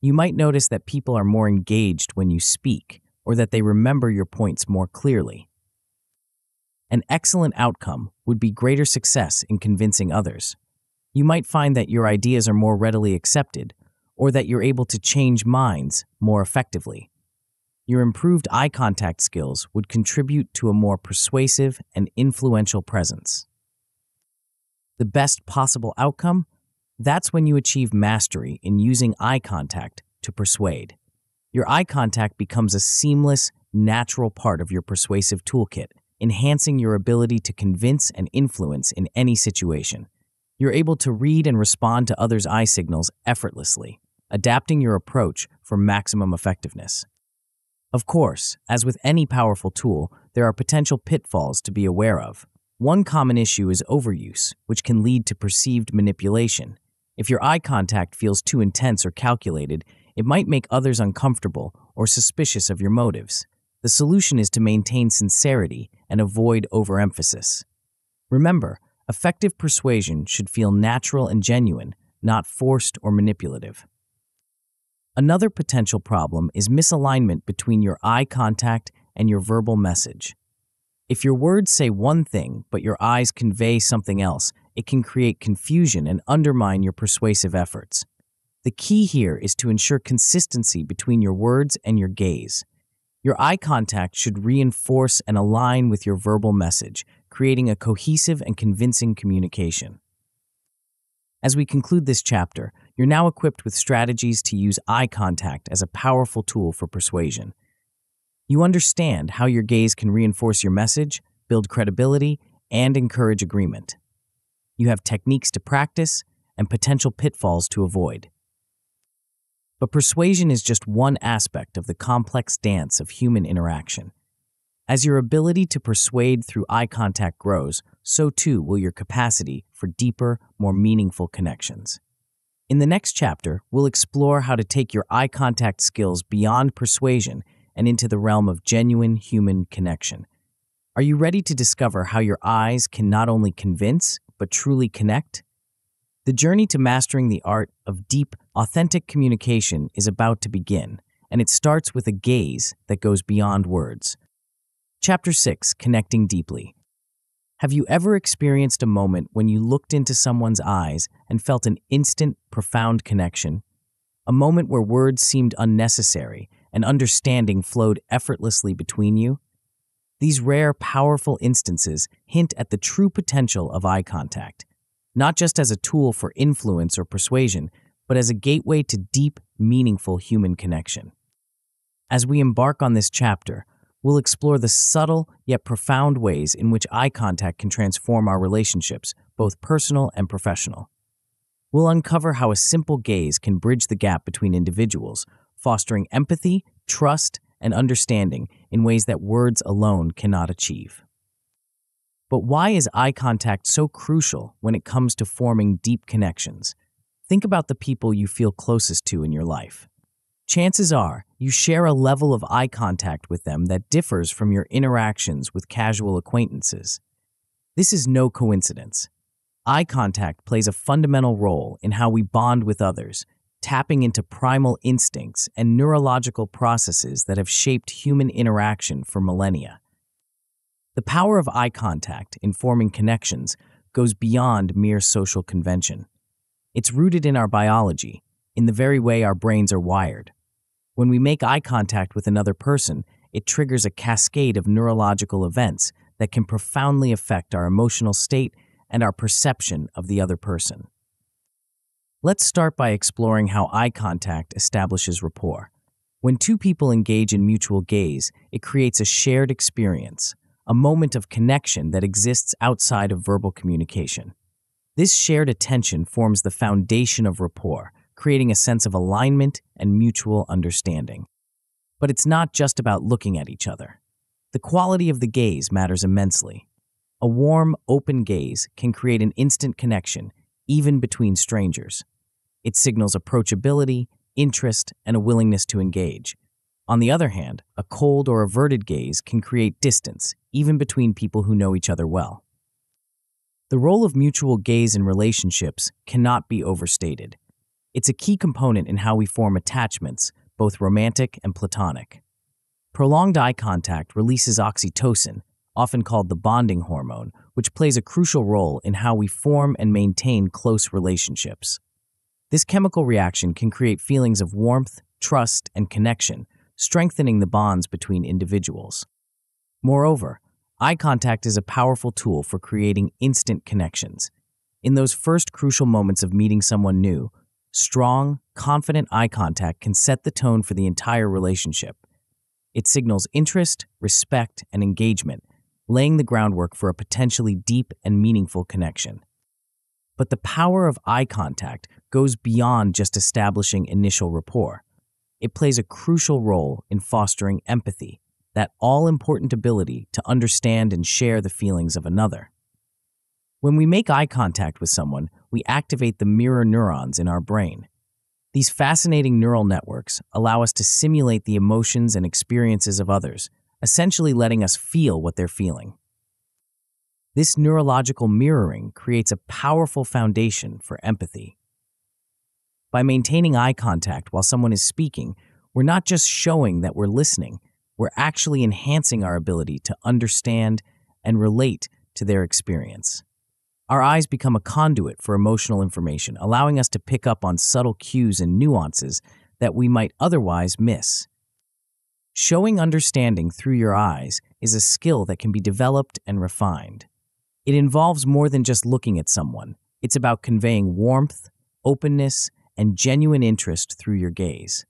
You might notice that people are more engaged when you speak, or that they remember your points more clearly. An excellent outcome would be greater success in convincing others. You might find that your ideas are more readily accepted, or that you're able to change minds more effectively. Your improved eye contact skills would contribute to a more persuasive and influential presence. The best possible outcome? That's when you achieve mastery in using eye contact to persuade. Your eye contact becomes a seamless, natural part of your persuasive toolkit, enhancing your ability to convince and influence in any situation. You're able to read and respond to others' eye signals effortlessly, adapting your approach for maximum effectiveness. Of course, as with any powerful tool, there are potential pitfalls to be aware of. One common issue is overuse, which can lead to perceived manipulation. If your eye contact feels too intense or calculated, it might make others uncomfortable or suspicious of your motives. The solution is to maintain sincerity and avoid overemphasis. Remember, effective persuasion should feel natural and genuine, not forced or manipulative. Another potential problem is misalignment between your eye contact and your verbal message. If your words say one thing, but your eyes convey something else, it can create confusion and undermine your persuasive efforts. The key here is to ensure consistency between your words and your gaze. Your eye contact should reinforce and align with your verbal message, creating a cohesive and convincing communication. As we conclude this chapter, you're now equipped with strategies to use eye contact as a powerful tool for persuasion. You understand how your gaze can reinforce your message, build credibility, and encourage agreement. You have techniques to practice and potential pitfalls to avoid. But persuasion is just one aspect of the complex dance of human interaction. As your ability to persuade through eye contact grows, so too will your capacity for deeper, more meaningful connections. In the next chapter, we'll explore how to take your eye contact skills beyond persuasion and into the realm of genuine human connection. Are you ready to discover how your eyes can not only convince, but truly connect? The journey to mastering the art of deep, authentic communication is about to begin, and it starts with a gaze that goes beyond words. Chapter 6, Connecting Deeply. Have you ever experienced a moment when you looked into someone's eyes and felt an instant, profound connection? A moment where words seemed unnecessary and understanding flowed effortlessly between you? These rare, powerful instances hint at the true potential of eye contact, not just as a tool for influence or persuasion, but as a gateway to deep, meaningful human connection. As we embark on this chapter, we'll explore the subtle yet profound ways in which eye contact can transform our relationships, both personal and professional. We'll uncover how a simple gaze can bridge the gap between individuals, fostering empathy, trust, and understanding in ways that words alone cannot achieve. But why is eye contact so crucial when it comes to forming deep connections? Think about the people you feel closest to in your life. Chances are you share a level of eye contact with them that differs from your interactions with casual acquaintances. This is no coincidence. Eye contact plays a fundamental role in how we bond with others, tapping into primal instincts and neurological processes that have shaped human interaction for millennia. The power of eye contact in forming connections goes beyond mere social convention. It's rooted in our biology, in the very way our brains are wired. When we make eye contact with another person, it triggers a cascade of neurological events that can profoundly affect our emotional state and our perception of the other person. Let's start by exploring how eye contact establishes rapport. When two people engage in mutual gaze, it creates a shared experience, a moment of connection that exists outside of verbal communication. This shared attention forms the foundation of rapport, creating a sense of alignment and mutual understanding. But it's not just about looking at each other. The quality of the gaze matters immensely. A warm, open gaze can create an instant connection, even between strangers. It signals approachability, interest, and a willingness to engage. On the other hand, a cold or averted gaze can create distance, even between people who know each other well. The role of mutual gaze in relationships cannot be overstated. It's a key component in how we form attachments, both romantic and platonic. Prolonged eye contact releases oxytocin, often called the bonding hormone, which plays a crucial role in how we form and maintain close relationships. This chemical reaction can create feelings of warmth, trust, and connection, strengthening the bonds between individuals. Moreover, eye contact is a powerful tool for creating instant connections. In those first crucial moments of meeting someone new, strong, confident eye contact can set the tone for the entire relationship. It signals interest, respect, and engagement, laying the groundwork for a potentially deep and meaningful connection. But the power of eye contact goes beyond just establishing initial rapport. It plays a crucial role in fostering empathy, that all-important ability to understand and share the feelings of another. When we make eye contact with someone, we activate the mirror neurons in our brain. These fascinating neural networks allow us to simulate the emotions and experiences of others, essentially letting us feel what they're feeling. This neurological mirroring creates a powerful foundation for empathy. By maintaining eye contact while someone is speaking, we're not just showing that we're listening, we're actually enhancing our ability to understand and relate to their experience. Our eyes become a conduit for emotional information, allowing us to pick up on subtle cues and nuances that we might otherwise miss. Showing understanding through your eyes is a skill that can be developed and refined. It involves more than just looking at someone. It's about conveying warmth, openness, and genuine interest through your gaze.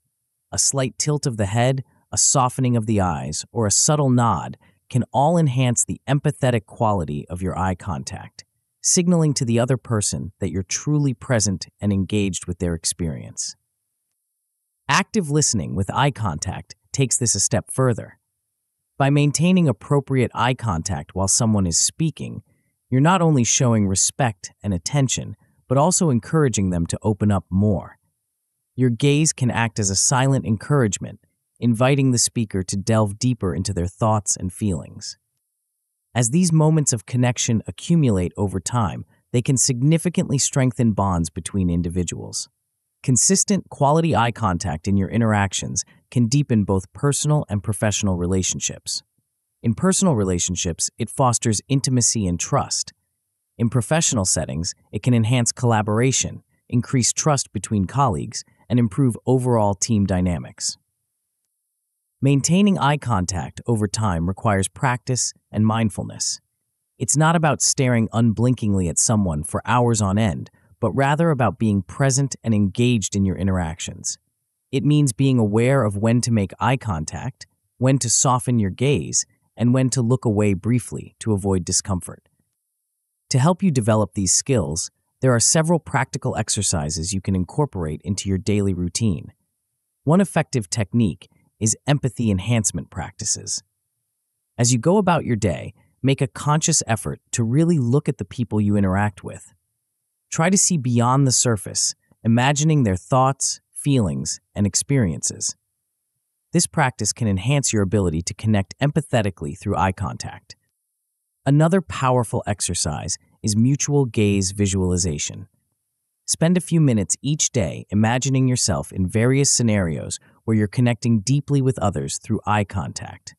A slight tilt of the head, a softening of the eyes, or a subtle nod can all enhance the empathetic quality of your eye contact, signaling to the other person that you're truly present and engaged with their experience. Active listening with eye contact takes this a step further. By maintaining appropriate eye contact while someone is speaking, you're not only showing respect and attention, but also encouraging them to open up more. Your gaze can act as a silent encouragement, inviting the speaker to delve deeper into their thoughts and feelings. As these moments of connection accumulate over time, they can significantly strengthen bonds between individuals. Consistent, quality eye contact in your interactions can deepen both personal and professional relationships. In personal relationships, it fosters intimacy and trust. In professional settings, it can enhance collaboration, increase trust between colleagues, and improve overall team dynamics. Maintaining eye contact over time requires practice and mindfulness. It's not about staring unblinkingly at someone for hours on end, but rather about being present and engaged in your interactions. It means being aware of when to make eye contact, when to soften your gaze, and when to look away briefly to avoid discomfort. To help you develop these skills, there are several practical exercises you can incorporate into your daily routine. One effective technique is empathy enhancement practices. As you go about your day, make a conscious effort to really look at the people you interact with. Try to see beyond the surface, imagining their thoughts, feelings, and experiences. This practice can enhance your ability to connect empathetically through eye contact. Another powerful exercise is mutual gaze visualization. Spend a few minutes each day imagining yourself in various scenarios where you're connecting deeply with others through eye contact.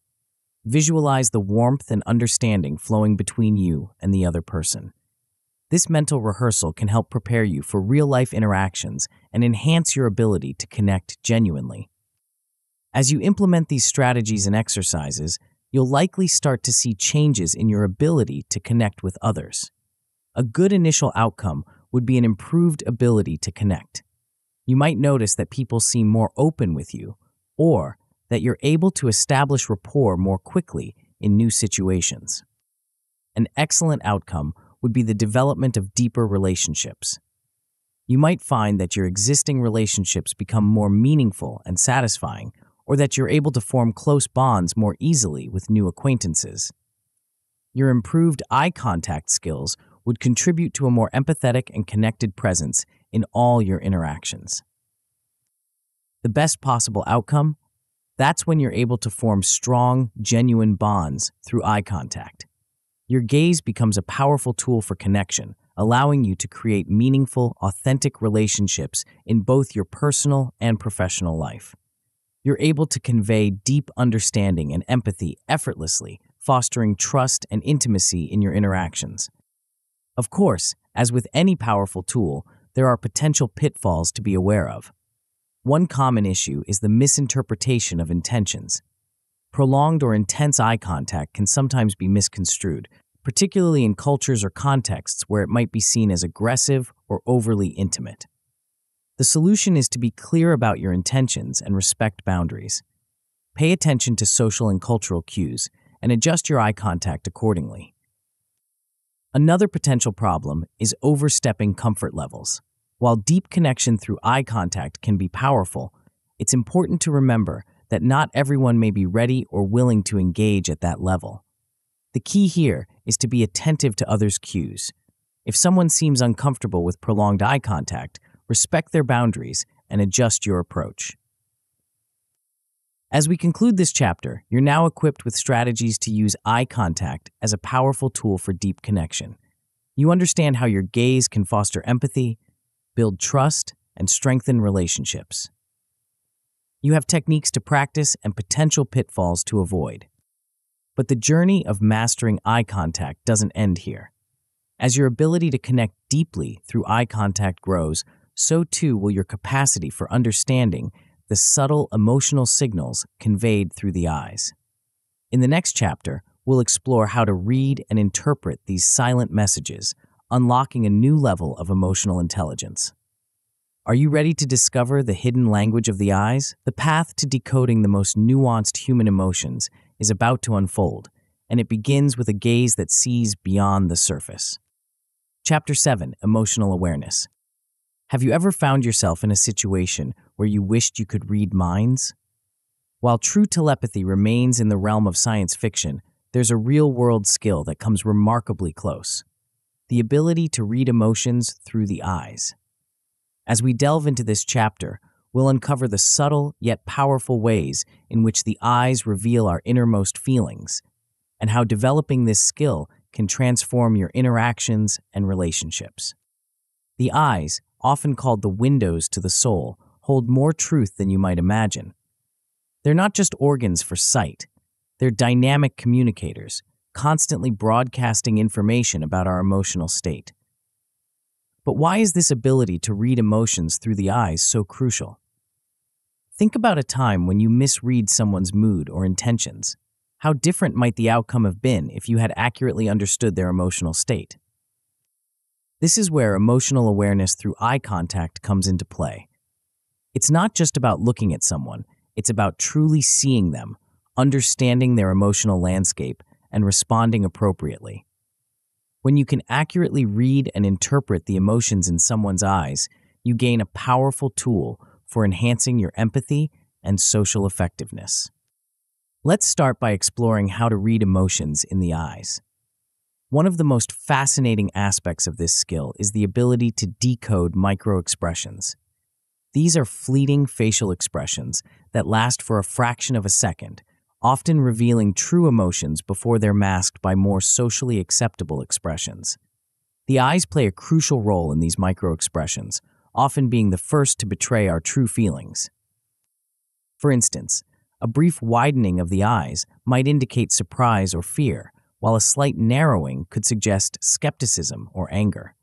Visualize the warmth and understanding flowing between you and the other person. This mental rehearsal can help prepare you for real-life interactions and enhance your ability to connect genuinely. As you implement these strategies and exercises, you'll likely start to see changes in your ability to connect with others. A good initial outcome would be an improved ability to connect. You might notice that people seem more open with you, or that you're able to establish rapport more quickly in new situations. An excellent outcome would be the development of deeper relationships. You might find that your existing relationships become more meaningful and satisfying, or that you're able to form close bonds more easily with new acquaintances. Your improved eye contact skills would contribute to a more empathetic and connected presence in all your interactions. The best possible outcome? That's when you're able to form strong, genuine bonds through eye contact. Your gaze becomes a powerful tool for connection, allowing you to create meaningful, authentic relationships in both your personal and professional life. You're able to convey deep understanding and empathy effortlessly, fostering trust and intimacy in your interactions. Of course, as with any powerful tool, there are potential pitfalls to be aware of. One common issue is the misinterpretation of intentions. Prolonged or intense eye contact can sometimes be misconstrued, particularly in cultures or contexts where it might be seen as aggressive or overly intimate. The solution is to be clear about your intentions and respect boundaries. Pay attention to social and cultural cues and adjust your eye contact accordingly. Another potential problem is overstepping comfort levels. While deep connection through eye contact can be powerful, it's important to remember that not everyone may be ready or willing to engage at that level. The key here is to be attentive to others' cues. If someone seems uncomfortable with prolonged eye contact, respect their boundaries and adjust your approach. As we conclude this chapter, you're now equipped with strategies to use eye contact as a powerful tool for deep connection. You understand how your gaze can foster empathy, build trust, and strengthen relationships. You have techniques to practice and potential pitfalls to avoid. But the journey of mastering eye contact doesn't end here. As your ability to connect deeply through eye contact grows, so too will your capacity for understanding the subtle emotional signals conveyed through the eyes. In the next chapter, we'll explore how to read and interpret these silent messages, unlocking a new level of emotional intelligence. Are you ready to discover the hidden language of the eyes? The path to decoding the most nuanced human emotions is about to unfold, and it begins with a gaze that sees beyond the surface. Chapter 7: Emotional Awareness. Have you ever found yourself in a situation where you wished you could read minds? While true telepathy remains in the realm of science fiction, there's a real-world skill that comes remarkably close: the ability to read emotions through the eyes. As we delve into this chapter, we'll uncover the subtle yet powerful ways in which the eyes reveal our innermost feelings, and how developing this skill can transform your interactions and relationships. The eyes, often called the windows to the soul, hold more truth than you might imagine. They're not just organs for sight, they're dynamic communicators, constantly broadcasting information about our emotional state. But why is this ability to read emotions through the eyes so crucial? Think about a time when you misread someone's mood or intentions. How different might the outcome have been if you had accurately understood their emotional state? This is where emotional awareness through eye contact comes into play. It's not just about looking at someone, it's about truly seeing them, understanding their emotional landscape, and responding appropriately. When you can accurately read and interpret the emotions in someone's eyes, you gain a powerful tool for enhancing your empathy and social effectiveness. Let's start by exploring how to read emotions in the eyes. One of the most fascinating aspects of this skill is the ability to decode microexpressions. These are fleeting facial expressions that last for a fraction of a second, often revealing true emotions before they're masked by more socially acceptable expressions. The eyes play a crucial role in these microexpressions, often being the first to betray our true feelings. For instance, a brief widening of the eyes might indicate surprise or fear, while a slight narrowing could suggest skepticism or anger.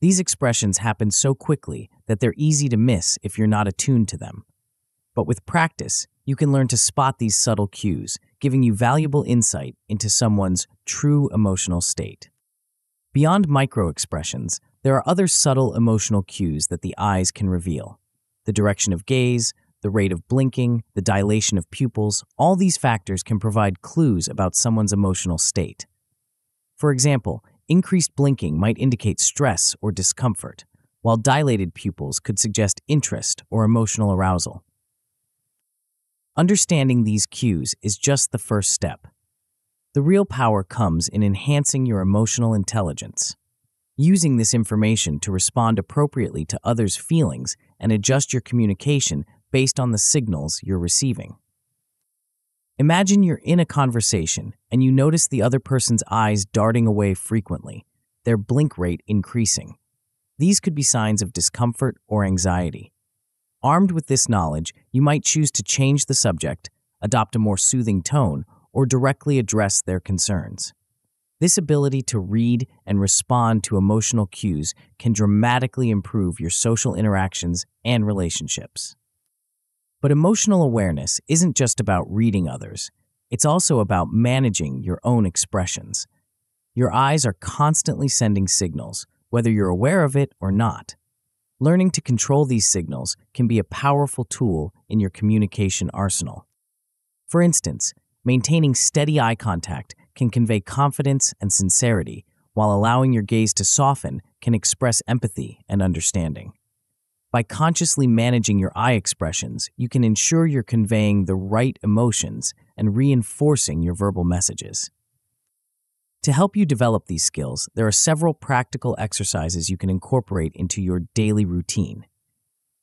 These expressions happen so quickly that they're easy to miss if you're not attuned to them. But with practice, you can learn to spot these subtle cues, giving you valuable insight into someone's true emotional state. Beyond microexpressions, there are other subtle emotional cues that the eyes can reveal. The direction of gaze, the rate of blinking, the dilation of pupils, all these factors can provide clues about someone's emotional state. For example, increased blinking might indicate stress or discomfort, while dilated pupils could suggest interest or emotional arousal. Understanding these cues is just the first step. The real power comes in enhancing your emotional intelligence, using this information to respond appropriately to others' feelings and adjust your communication based on the signals you're receiving. Imagine you're in a conversation and you notice the other person's eyes darting away frequently, their blink rate increasing. These could be signs of discomfort or anxiety. Armed with this knowledge, you might choose to change the subject, adopt a more soothing tone, or directly address their concerns. This ability to read and respond to emotional cues can dramatically improve your social interactions and relationships. But emotional awareness isn't just about reading others. It's also about managing your own expressions. Your eyes are constantly sending signals, whether you're aware of it or not. Learning to control these signals can be a powerful tool in your communication arsenal. For instance, maintaining steady eye contact can convey confidence and sincerity, while allowing your gaze to soften can express empathy and understanding. By consciously managing your eye expressions, you can ensure you're conveying the right emotions and reinforcing your verbal messages. To help you develop these skills, there are several practical exercises you can incorporate into your daily routine.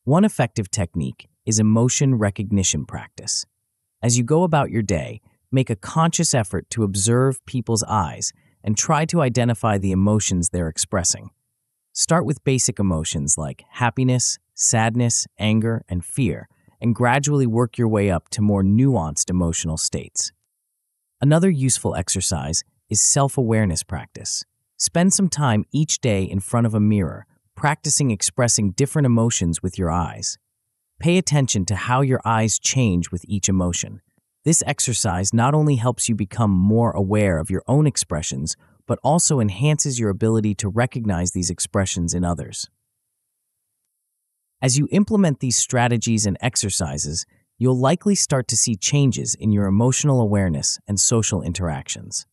One effective technique is emotion recognition practice. As you go about your day, make a conscious effort to observe people's eyes and try to identify the emotions they're expressing. Start with basic emotions like happiness, sadness, anger, and fear, and gradually work your way up to more nuanced emotional states. Another useful exercise is self-awareness practice. Spend some time each day in front of a mirror, practicing expressing different emotions with your eyes. Pay attention to how your eyes change with each emotion. This exercise not only helps you become more aware of your own expressions, but also enhances your ability to recognize these expressions in others. As you implement these strategies and exercises, you'll likely start to see changes in your emotional awareness and social interactions.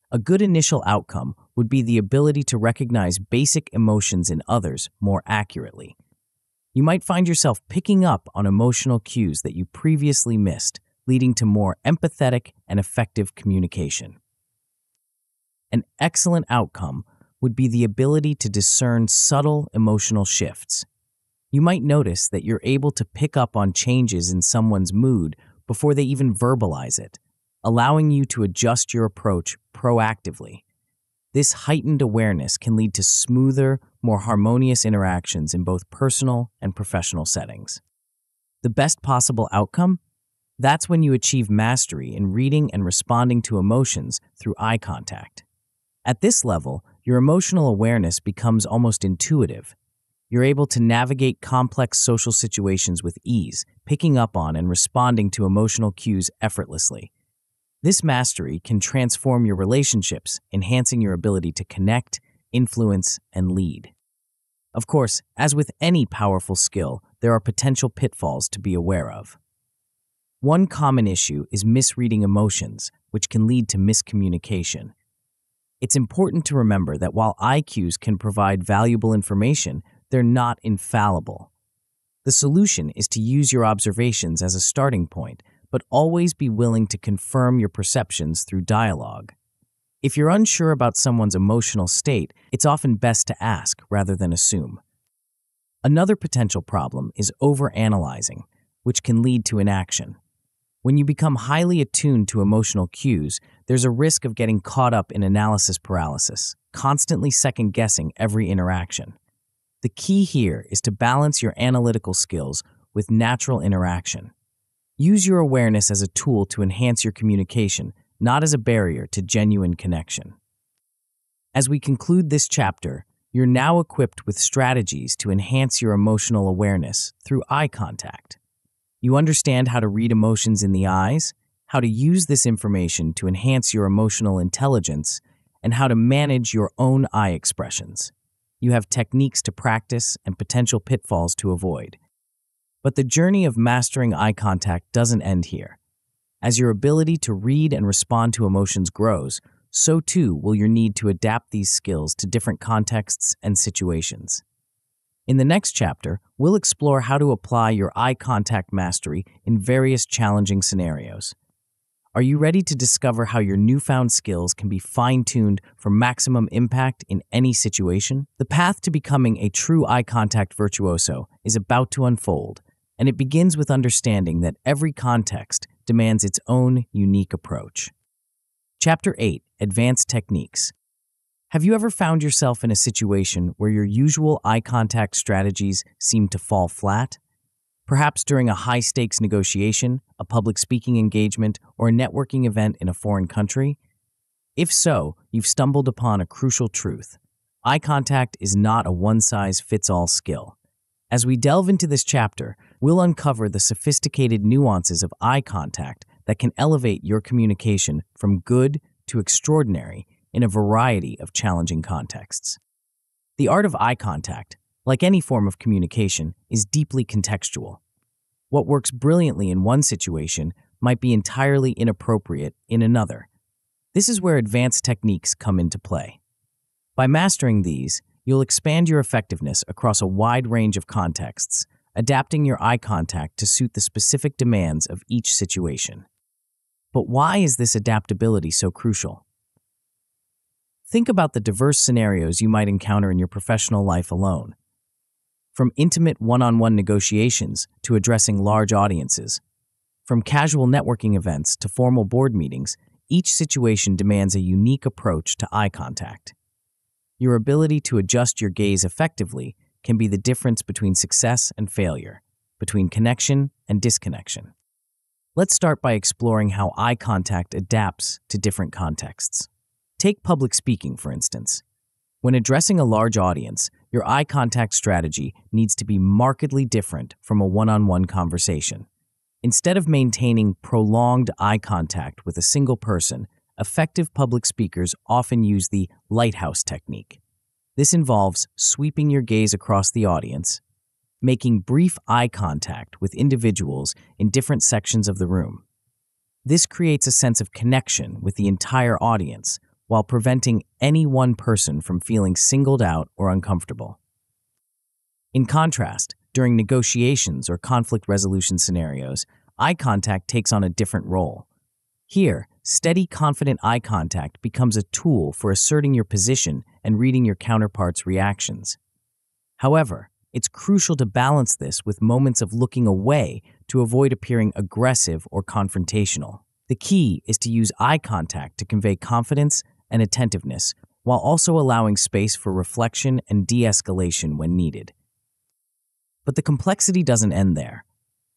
A good initial outcome would be the ability to recognize basic emotions in others more accurately. You might find yourself picking up on emotional cues that you previously missed, leading to more empathetic and effective communication. An excellent outcome would be the ability to discern subtle emotional shifts. You might notice that you're able to pick up on changes in someone's mood before they even verbalize it, allowing you to adjust your approach proactively. This heightened awareness can lead to smoother, more harmonious interactions in both personal and professional settings. The best possible outcome? That's when you achieve mastery in reading and responding to emotions through eye contact. At this level, your emotional awareness becomes almost intuitive. You're able to navigate complex social situations with ease, picking up on and responding to emotional cues effortlessly. This mastery can transform your relationships, enhancing your ability to connect, influence, and lead. Of course, as with any powerful skill, there are potential pitfalls to be aware of. One common issue is misreading emotions, which can lead to miscommunication. It's important to remember that while eye cues can provide valuable information, they're not infallible. The solution is to use your observations as a starting point, but always be willing to confirm your perceptions through dialogue. If you're unsure about someone's emotional state, it's often best to ask rather than assume. Another potential problem is overanalyzing, which can lead to inaction. When you become highly attuned to emotional cues, there's a risk of getting caught up in analysis paralysis, constantly second-guessing every interaction. The key here is to balance your analytical skills with natural interaction. Use your awareness as a tool to enhance your communication, not as a barrier to genuine connection. As we conclude this chapter, you're now equipped with strategies to enhance your emotional awareness through eye contact. You understand how to read emotions in the eyes, how to use this information to enhance your emotional intelligence, and how to manage your own eye expressions. You have techniques to practice and potential pitfalls to avoid. But the journey of mastering eye contact doesn't end here. As your ability to read and respond to emotions grows, so too will your need to adapt these skills to different contexts and situations. In the next chapter, we'll explore how to apply your eye contact mastery in various challenging scenarios. Are you ready to discover how your newfound skills can be fine-tuned for maximum impact in any situation? The path to becoming a true eye contact virtuoso is about to unfold, and it begins with understanding that every context demands its own unique approach. Chapter 8: Advanced Techniques. Have you ever found yourself in a situation where your usual eye contact strategies seem to fall flat? Perhaps during a high-stakes negotiation, a public speaking engagement, or a networking event in a foreign country? If so, you've stumbled upon a crucial truth. Eye contact is not a one-size-fits-all skill. As we delve into this chapter, we'll uncover the sophisticated nuances of eye contact that can elevate your communication from good to extraordinary in a variety of challenging contexts. The art of eye contact, like any form of communication, is deeply contextual. What works brilliantly in one situation might be entirely inappropriate in another. This is where advanced techniques come into play. By mastering these, you'll expand your effectiveness across a wide range of contexts, adapting your eye contact to suit the specific demands of each situation. But why is this adaptability so crucial? Think about the diverse scenarios you might encounter in your professional life alone. From intimate one-on-one negotiations to addressing large audiences, from casual networking events to formal board meetings, each situation demands a unique approach to eye contact. Your ability to adjust your gaze effectively can be the difference between success and failure, between connection and disconnection. Let's start by exploring how eye contact adapts to different contexts. Take public speaking, for instance. When addressing a large audience, your eye contact strategy needs to be markedly different from a one-on-one conversation. Instead of maintaining prolonged eye contact with a single person, effective public speakers often use the lighthouse technique. This involves sweeping your gaze across the audience, making brief eye contact with individuals in different sections of the room. This creates a sense of connection with the entire audience while preventing any one person from feeling singled out or uncomfortable. In contrast, during negotiations or conflict resolution scenarios, eye contact takes on a different role. Here, steady, confident eye contact becomes a tool for asserting your position and reading your counterpart's reactions. However, it's crucial to balance this with moments of looking away to avoid appearing aggressive or confrontational. The key is to use eye contact to convey confidence and attentiveness, while also allowing space for reflection and de-escalation when needed. But the complexity doesn't end there.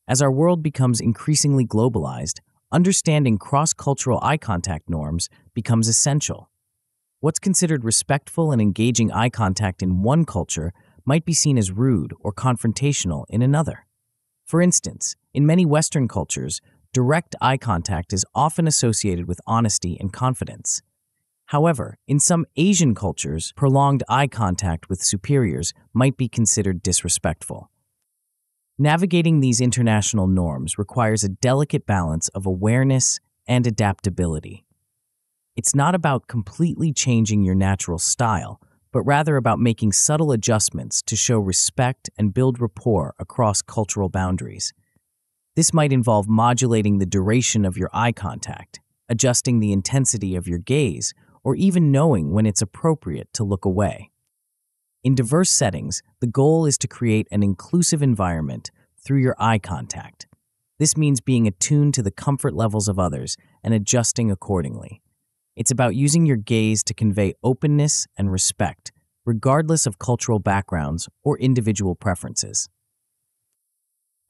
As our world becomes increasingly globalized, understanding cross-cultural eye contact norms becomes essential. What's considered respectful and engaging eye contact in one culture might be seen as rude or confrontational in another. For instance, in many Western cultures, direct eye contact is often associated with honesty and confidence. However, in some Asian cultures, prolonged eye contact with superiors might be considered disrespectful. Navigating these international norms requires a delicate balance of awareness and adaptability. It's not about completely changing your natural style, but rather about making subtle adjustments to show respect and build rapport across cultural boundaries. This might involve modulating the duration of your eye contact, adjusting the intensity of your gaze, or even knowing when it's appropriate to look away. In diverse settings, the goal is to create an inclusive environment through your eye contact. This means being attuned to the comfort levels of others and adjusting accordingly. It's about using your gaze to convey openness and respect, regardless of cultural backgrounds or individual preferences.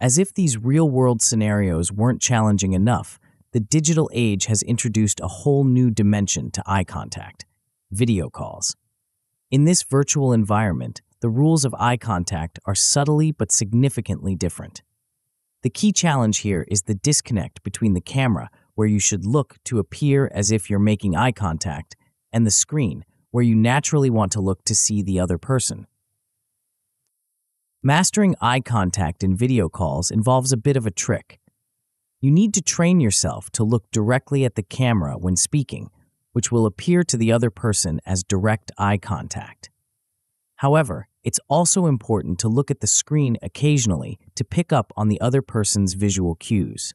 As if these real-world scenarios weren't challenging enough, the digital age has introduced a whole new dimension to eye contact: video calls. In this virtual environment, the rules of eye contact are subtly but significantly different. The key challenge here is the disconnect between the camera, where you should look to appear as if you're making eye contact, and the screen, where you naturally want to look to see the other person. Mastering eye contact in video calls involves a bit of a trick. You need to train yourself to look directly at the camera when speaking, which will appear to the other person as direct eye contact. However, it's also important to look at the screen occasionally to pick up on the other person's visual cues.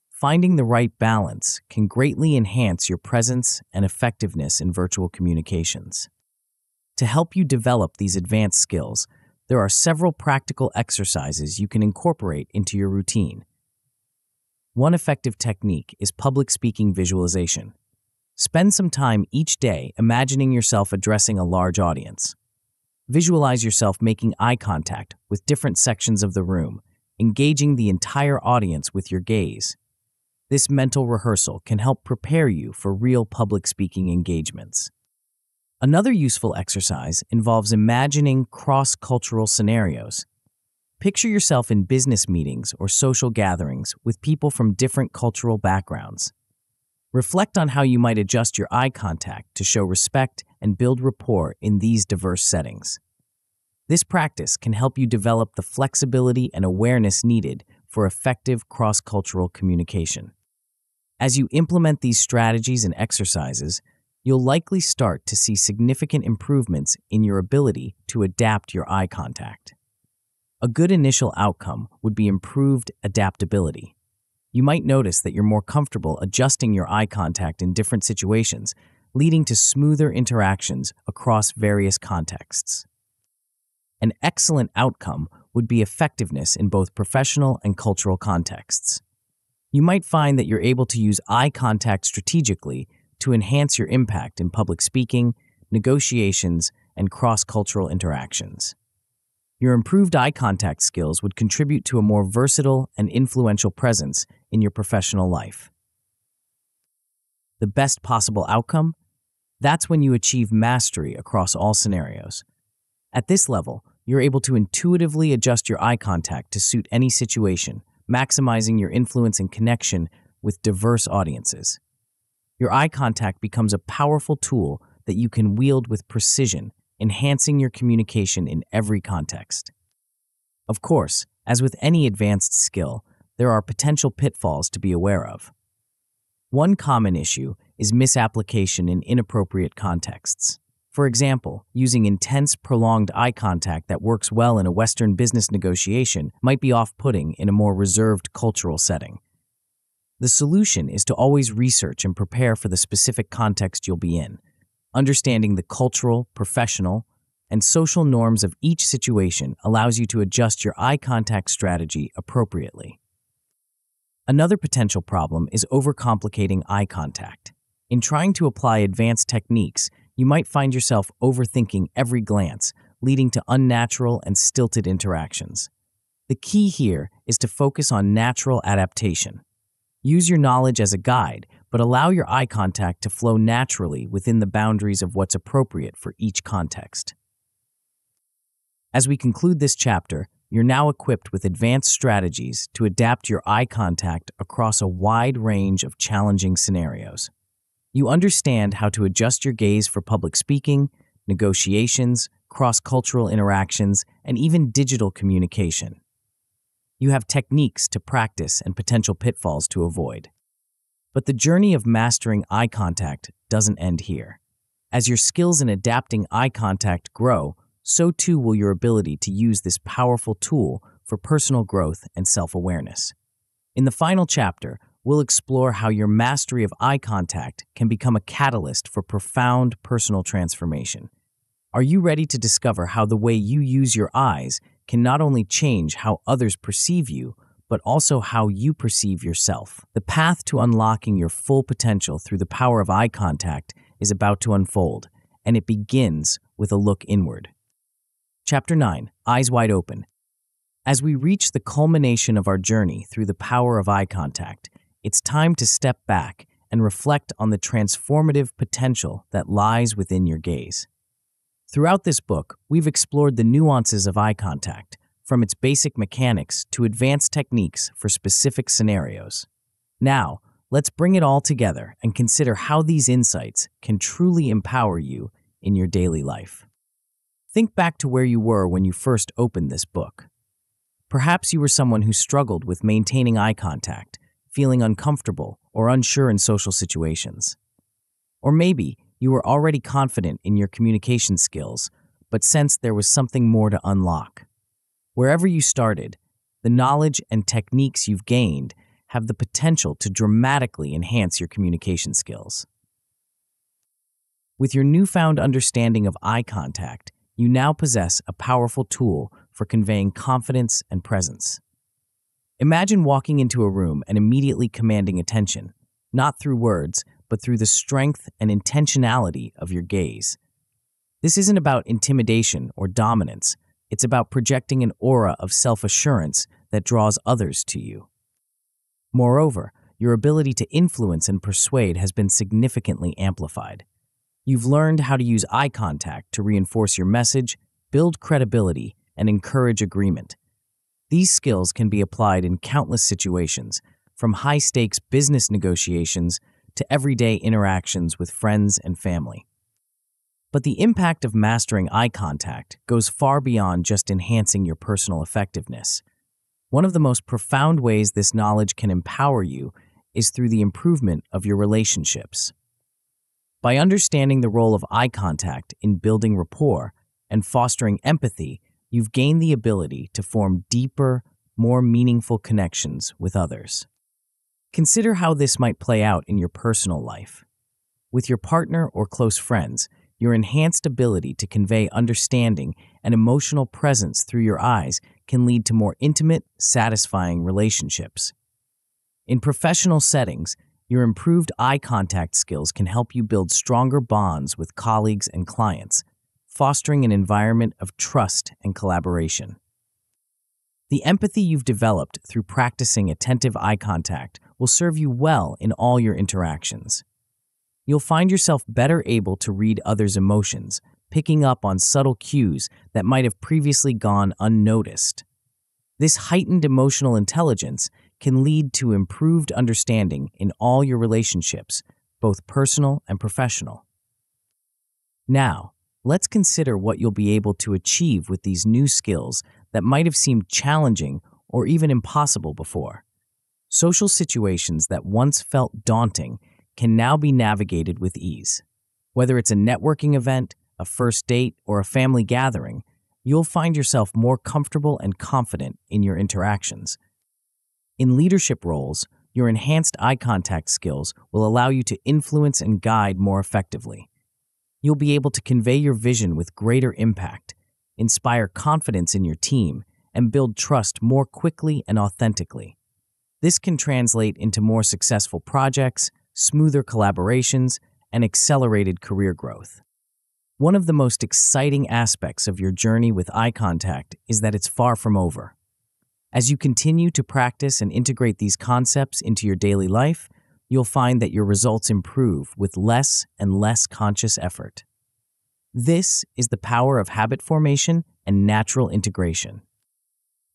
Finding the right balance can greatly enhance your presence and effectiveness in virtual communications. To help you develop these advanced skills, there are several practical exercises you can incorporate into your routine. One effective technique is public speaking visualization. Spend some time each day imagining yourself addressing a large audience. Visualize yourself making eye contact with different sections of the room, engaging the entire audience with your gaze. This mental rehearsal can help prepare you for real public speaking engagements. Another useful exercise involves imagining cross-cultural scenarios. Picture yourself in business meetings or social gatherings with people from different cultural backgrounds. Reflect on how you might adjust your eye contact to show respect and build rapport in these diverse settings. This practice can help you develop the flexibility and awareness needed for effective cross-cultural communication. As you implement these strategies and exercises, you'll likely start to see significant improvements in your ability to adapt your eye contact. A good initial outcome would be improved adaptability. You might notice that you're more comfortable adjusting your eye contact in different situations, leading to smoother interactions across various contexts. An excellent outcome would be effectiveness in both professional and cultural contexts. You might find that you're able to use eye contact strategically to enhance your impact in public speaking, negotiations, and cross-cultural interactions. Your improved eye contact skills would contribute to a more versatile and influential presence in your professional life. The best possible outcome? That's when you achieve mastery across all scenarios. At this level, you're able to intuitively adjust your eye contact to suit any situation, maximizing your influence and connection with diverse audiences. Your eye contact becomes a powerful tool that you can wield with precision, enhancing your communication in every context. Of course, as with any advanced skill, there are potential pitfalls to be aware of. One common issue is misapplication in inappropriate contexts. For example, using intense, prolonged eye contact that works well in a Western business negotiation might be off-putting in a more reserved cultural setting. The solution is to always research and prepare for the specific context you'll be in. Understanding the cultural, professional, and social norms of each situation allows you to adjust your eye contact strategy appropriately. Another potential problem is overcomplicating eye contact. In trying to apply advanced techniques, you might find yourself overthinking every glance, leading to unnatural and stilted interactions. The key here is to focus on natural adaptation. Use your knowledge as a guide, but allow your eye contact to flow naturally within the boundaries of what's appropriate for each context. As we conclude this chapter, you're now equipped with advanced strategies to adapt your eye contact across a wide range of challenging scenarios. You understand how to adjust your gaze for public speaking, negotiations, cross-cultural interactions, and even digital communication. You have techniques to practice and potential pitfalls to avoid. But the journey of mastering eye contact doesn't end here. As your skills in adapting eye contact grow, so too will your ability to use this powerful tool for personal growth and self-awareness. In the final chapter, we'll explore how your mastery of eye contact can become a catalyst for profound personal transformation. Are you ready to discover how the way you use your eyes can not only change how others perceive you, but also how you perceive yourself? The path to unlocking your full potential through the power of eye contact is about to unfold, and it begins with a look inward. Chapter 9, Eyes Wide Open. As we reach the culmination of our journey through the power of eye contact, it's time to step back and reflect on the transformative potential that lies within your gaze. Throughout this book, we've explored the nuances of eye contact, from its basic mechanics to advanced techniques for specific scenarios. Now, let's bring it all together and consider how these insights can truly empower you in your daily life. Think back to where you were when you first opened this book. Perhaps you were someone who struggled with maintaining eye contact, feeling uncomfortable or unsure in social situations. Or maybe you were already confident in your communication skills, but sensed there was something more to unlock. Wherever you started, the knowledge and techniques you've gained have the potential to dramatically enhance your communication skills. With your newfound understanding of eye contact, you now possess a powerful tool for conveying confidence and presence. Imagine walking into a room and immediately commanding attention, not through words, but through the strength and intentionality of your gaze. This isn't about intimidation or dominance. It's about projecting an aura of self-assurance that draws others to you. Moreover, your ability to influence and persuade has been significantly amplified. You've learned how to use eye contact to reinforce your message, build credibility, and encourage agreement. These skills can be applied in countless situations, from high-stakes business negotiations to everyday interactions with friends and family. But the impact of mastering eye contact goes far beyond just enhancing your personal effectiveness. One of the most profound ways this knowledge can empower you is through the improvement of your relationships. By understanding the role of eye contact in building rapport and fostering empathy, you've gained the ability to form deeper, more meaningful connections with others. Consider how this might play out in your personal life. With your partner or close friends, your enhanced ability to convey understanding and emotional presence through your eyes can lead to more intimate, satisfying relationships. In professional settings, your improved eye contact skills can help you build stronger bonds with colleagues and clients, fostering an environment of trust and collaboration. The empathy you've developed through practicing attentive eye contact will serve you well in all your interactions. You'll find yourself better able to read others' emotions, picking up on subtle cues that might have previously gone unnoticed. This heightened emotional intelligence can lead to improved understanding in all your relationships, both personal and professional. Now, let's consider what you'll be able to achieve with these new skills that might have seemed challenging or even impossible before. Social situations that once felt daunting can now be navigated with ease. Whether it's a networking event, a first date, or a family gathering, you'll find yourself more comfortable and confident in your interactions. In leadership roles, your enhanced eye contact skills will allow you to influence and guide more effectively. You'll be able to convey your vision with greater impact, inspire confidence in your team, and build trust more quickly and authentically. This can translate into more successful projects, smoother collaborations, and accelerated career growth. One of the most exciting aspects of your journey with eye contact is that it's far from over. As you continue to practice and integrate these concepts into your daily life, you'll find that your results improve with less and less conscious effort. This is the power of habit formation and natural integration.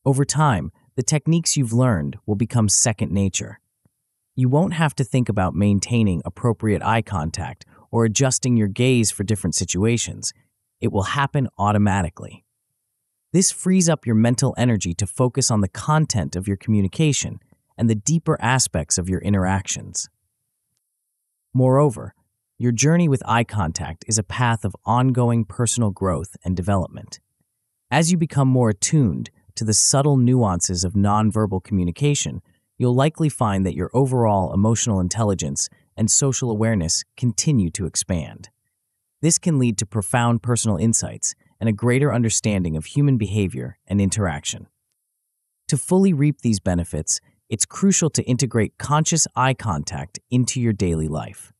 Over time, the techniques you've learned will become second nature. You won't have to think about maintaining appropriate eye contact or adjusting your gaze for different situations. It will happen automatically. This frees up your mental energy to focus on the content of your communication and the deeper aspects of your interactions. Moreover, your journey with eye contact is a path of ongoing personal growth and development. As you become more attuned to the subtle nuances of nonverbal communication, you'll likely find that your overall emotional intelligence and social awareness continue to expand. This can lead to profound personal insights and a greater understanding of human behavior and interaction. To fully reap these benefits, it's crucial to integrate conscious eye contact into your daily life.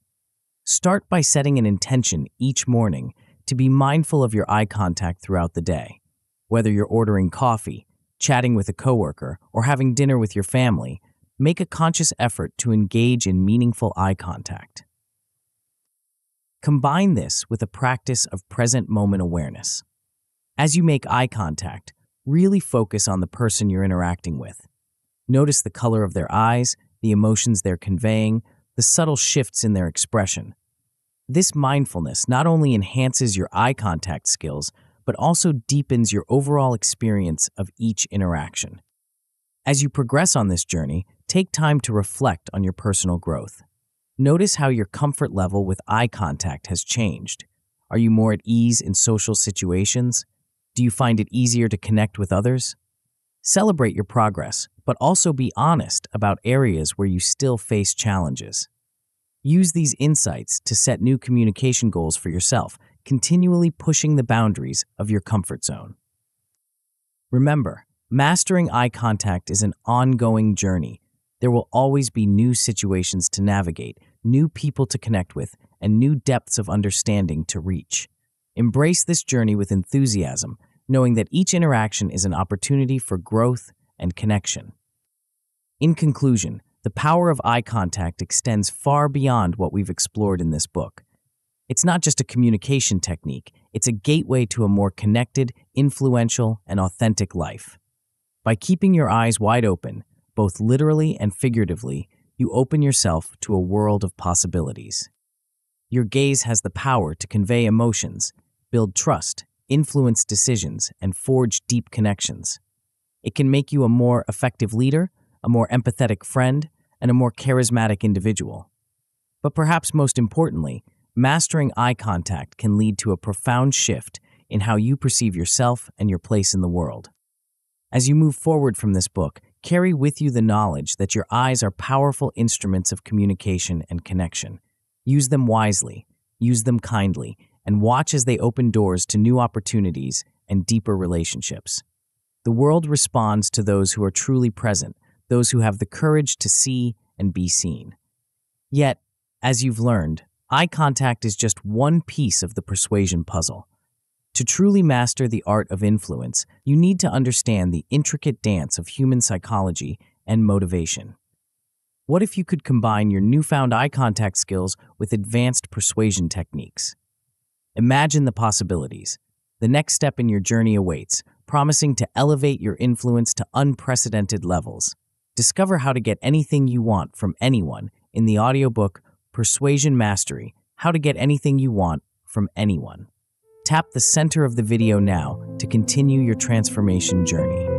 Start by setting an intention each morning to be mindful of your eye contact throughout the day. Whether you're ordering coffee, chatting with a coworker, or having dinner with your family, make a conscious effort to engage in meaningful eye contact. Combine this with a practice of present moment awareness. As you make eye contact, really focus on the person you're interacting with. Notice the color of their eyes, the emotions they're conveying, the subtle shifts in their expression. This mindfulness not only enhances your eye contact skills, but also deepens your overall experience of each interaction. As you progress on this journey, take time to reflect on your personal growth. Notice how your comfort level with eye contact has changed. Are you more at ease in social situations? Do you find it easier to connect with others? Celebrate your progress, but also be honest about areas where you still face challenges. Use these insights to set new communication goals for yourself, continually pushing the boundaries of your comfort zone. Remember, mastering eye contact is an ongoing journey. There will always be new situations to navigate, new people to connect with, and new depths of understanding to reach. Embrace this journey with enthusiasm, knowing that each interaction is an opportunity for growth and connection. In conclusion, the power of eye contact extends far beyond what we've explored in this book. It's not just a communication technique, it's a gateway to a more connected, influential, and authentic life. By keeping your eyes wide open, both literally and figuratively, you open yourself to a world of possibilities. Your gaze has the power to convey emotions, build trust, influence decisions, and forge deep connections. It can make you a more effective leader, a more empathetic friend, and a more charismatic individual. But perhaps most importantly, mastering eye contact can lead to a profound shift in how you perceive yourself and your place in the world. As you move forward from this book, carry with you the knowledge that your eyes are powerful instruments of communication and connection. Use them wisely, use them kindly, and watch as they open doors to new opportunities and deeper relationships. The world responds to those who are truly present, those who have the courage to see and be seen. Yet, as you've learned, eye contact is just one piece of the persuasion puzzle. To truly master the art of influence, you need to understand the intricate dance of human psychology and motivation. What if you could combine your newfound eye contact skills with advanced persuasion techniques? Imagine the possibilities. The next step in your journey awaits, promising to elevate your influence to unprecedented levels. Discover how to get anything you want from anyone in the audiobook Persuasion Mastery: How to Get Anything You Want from Anyone. Tap the center of the video now to continue your transformation journey.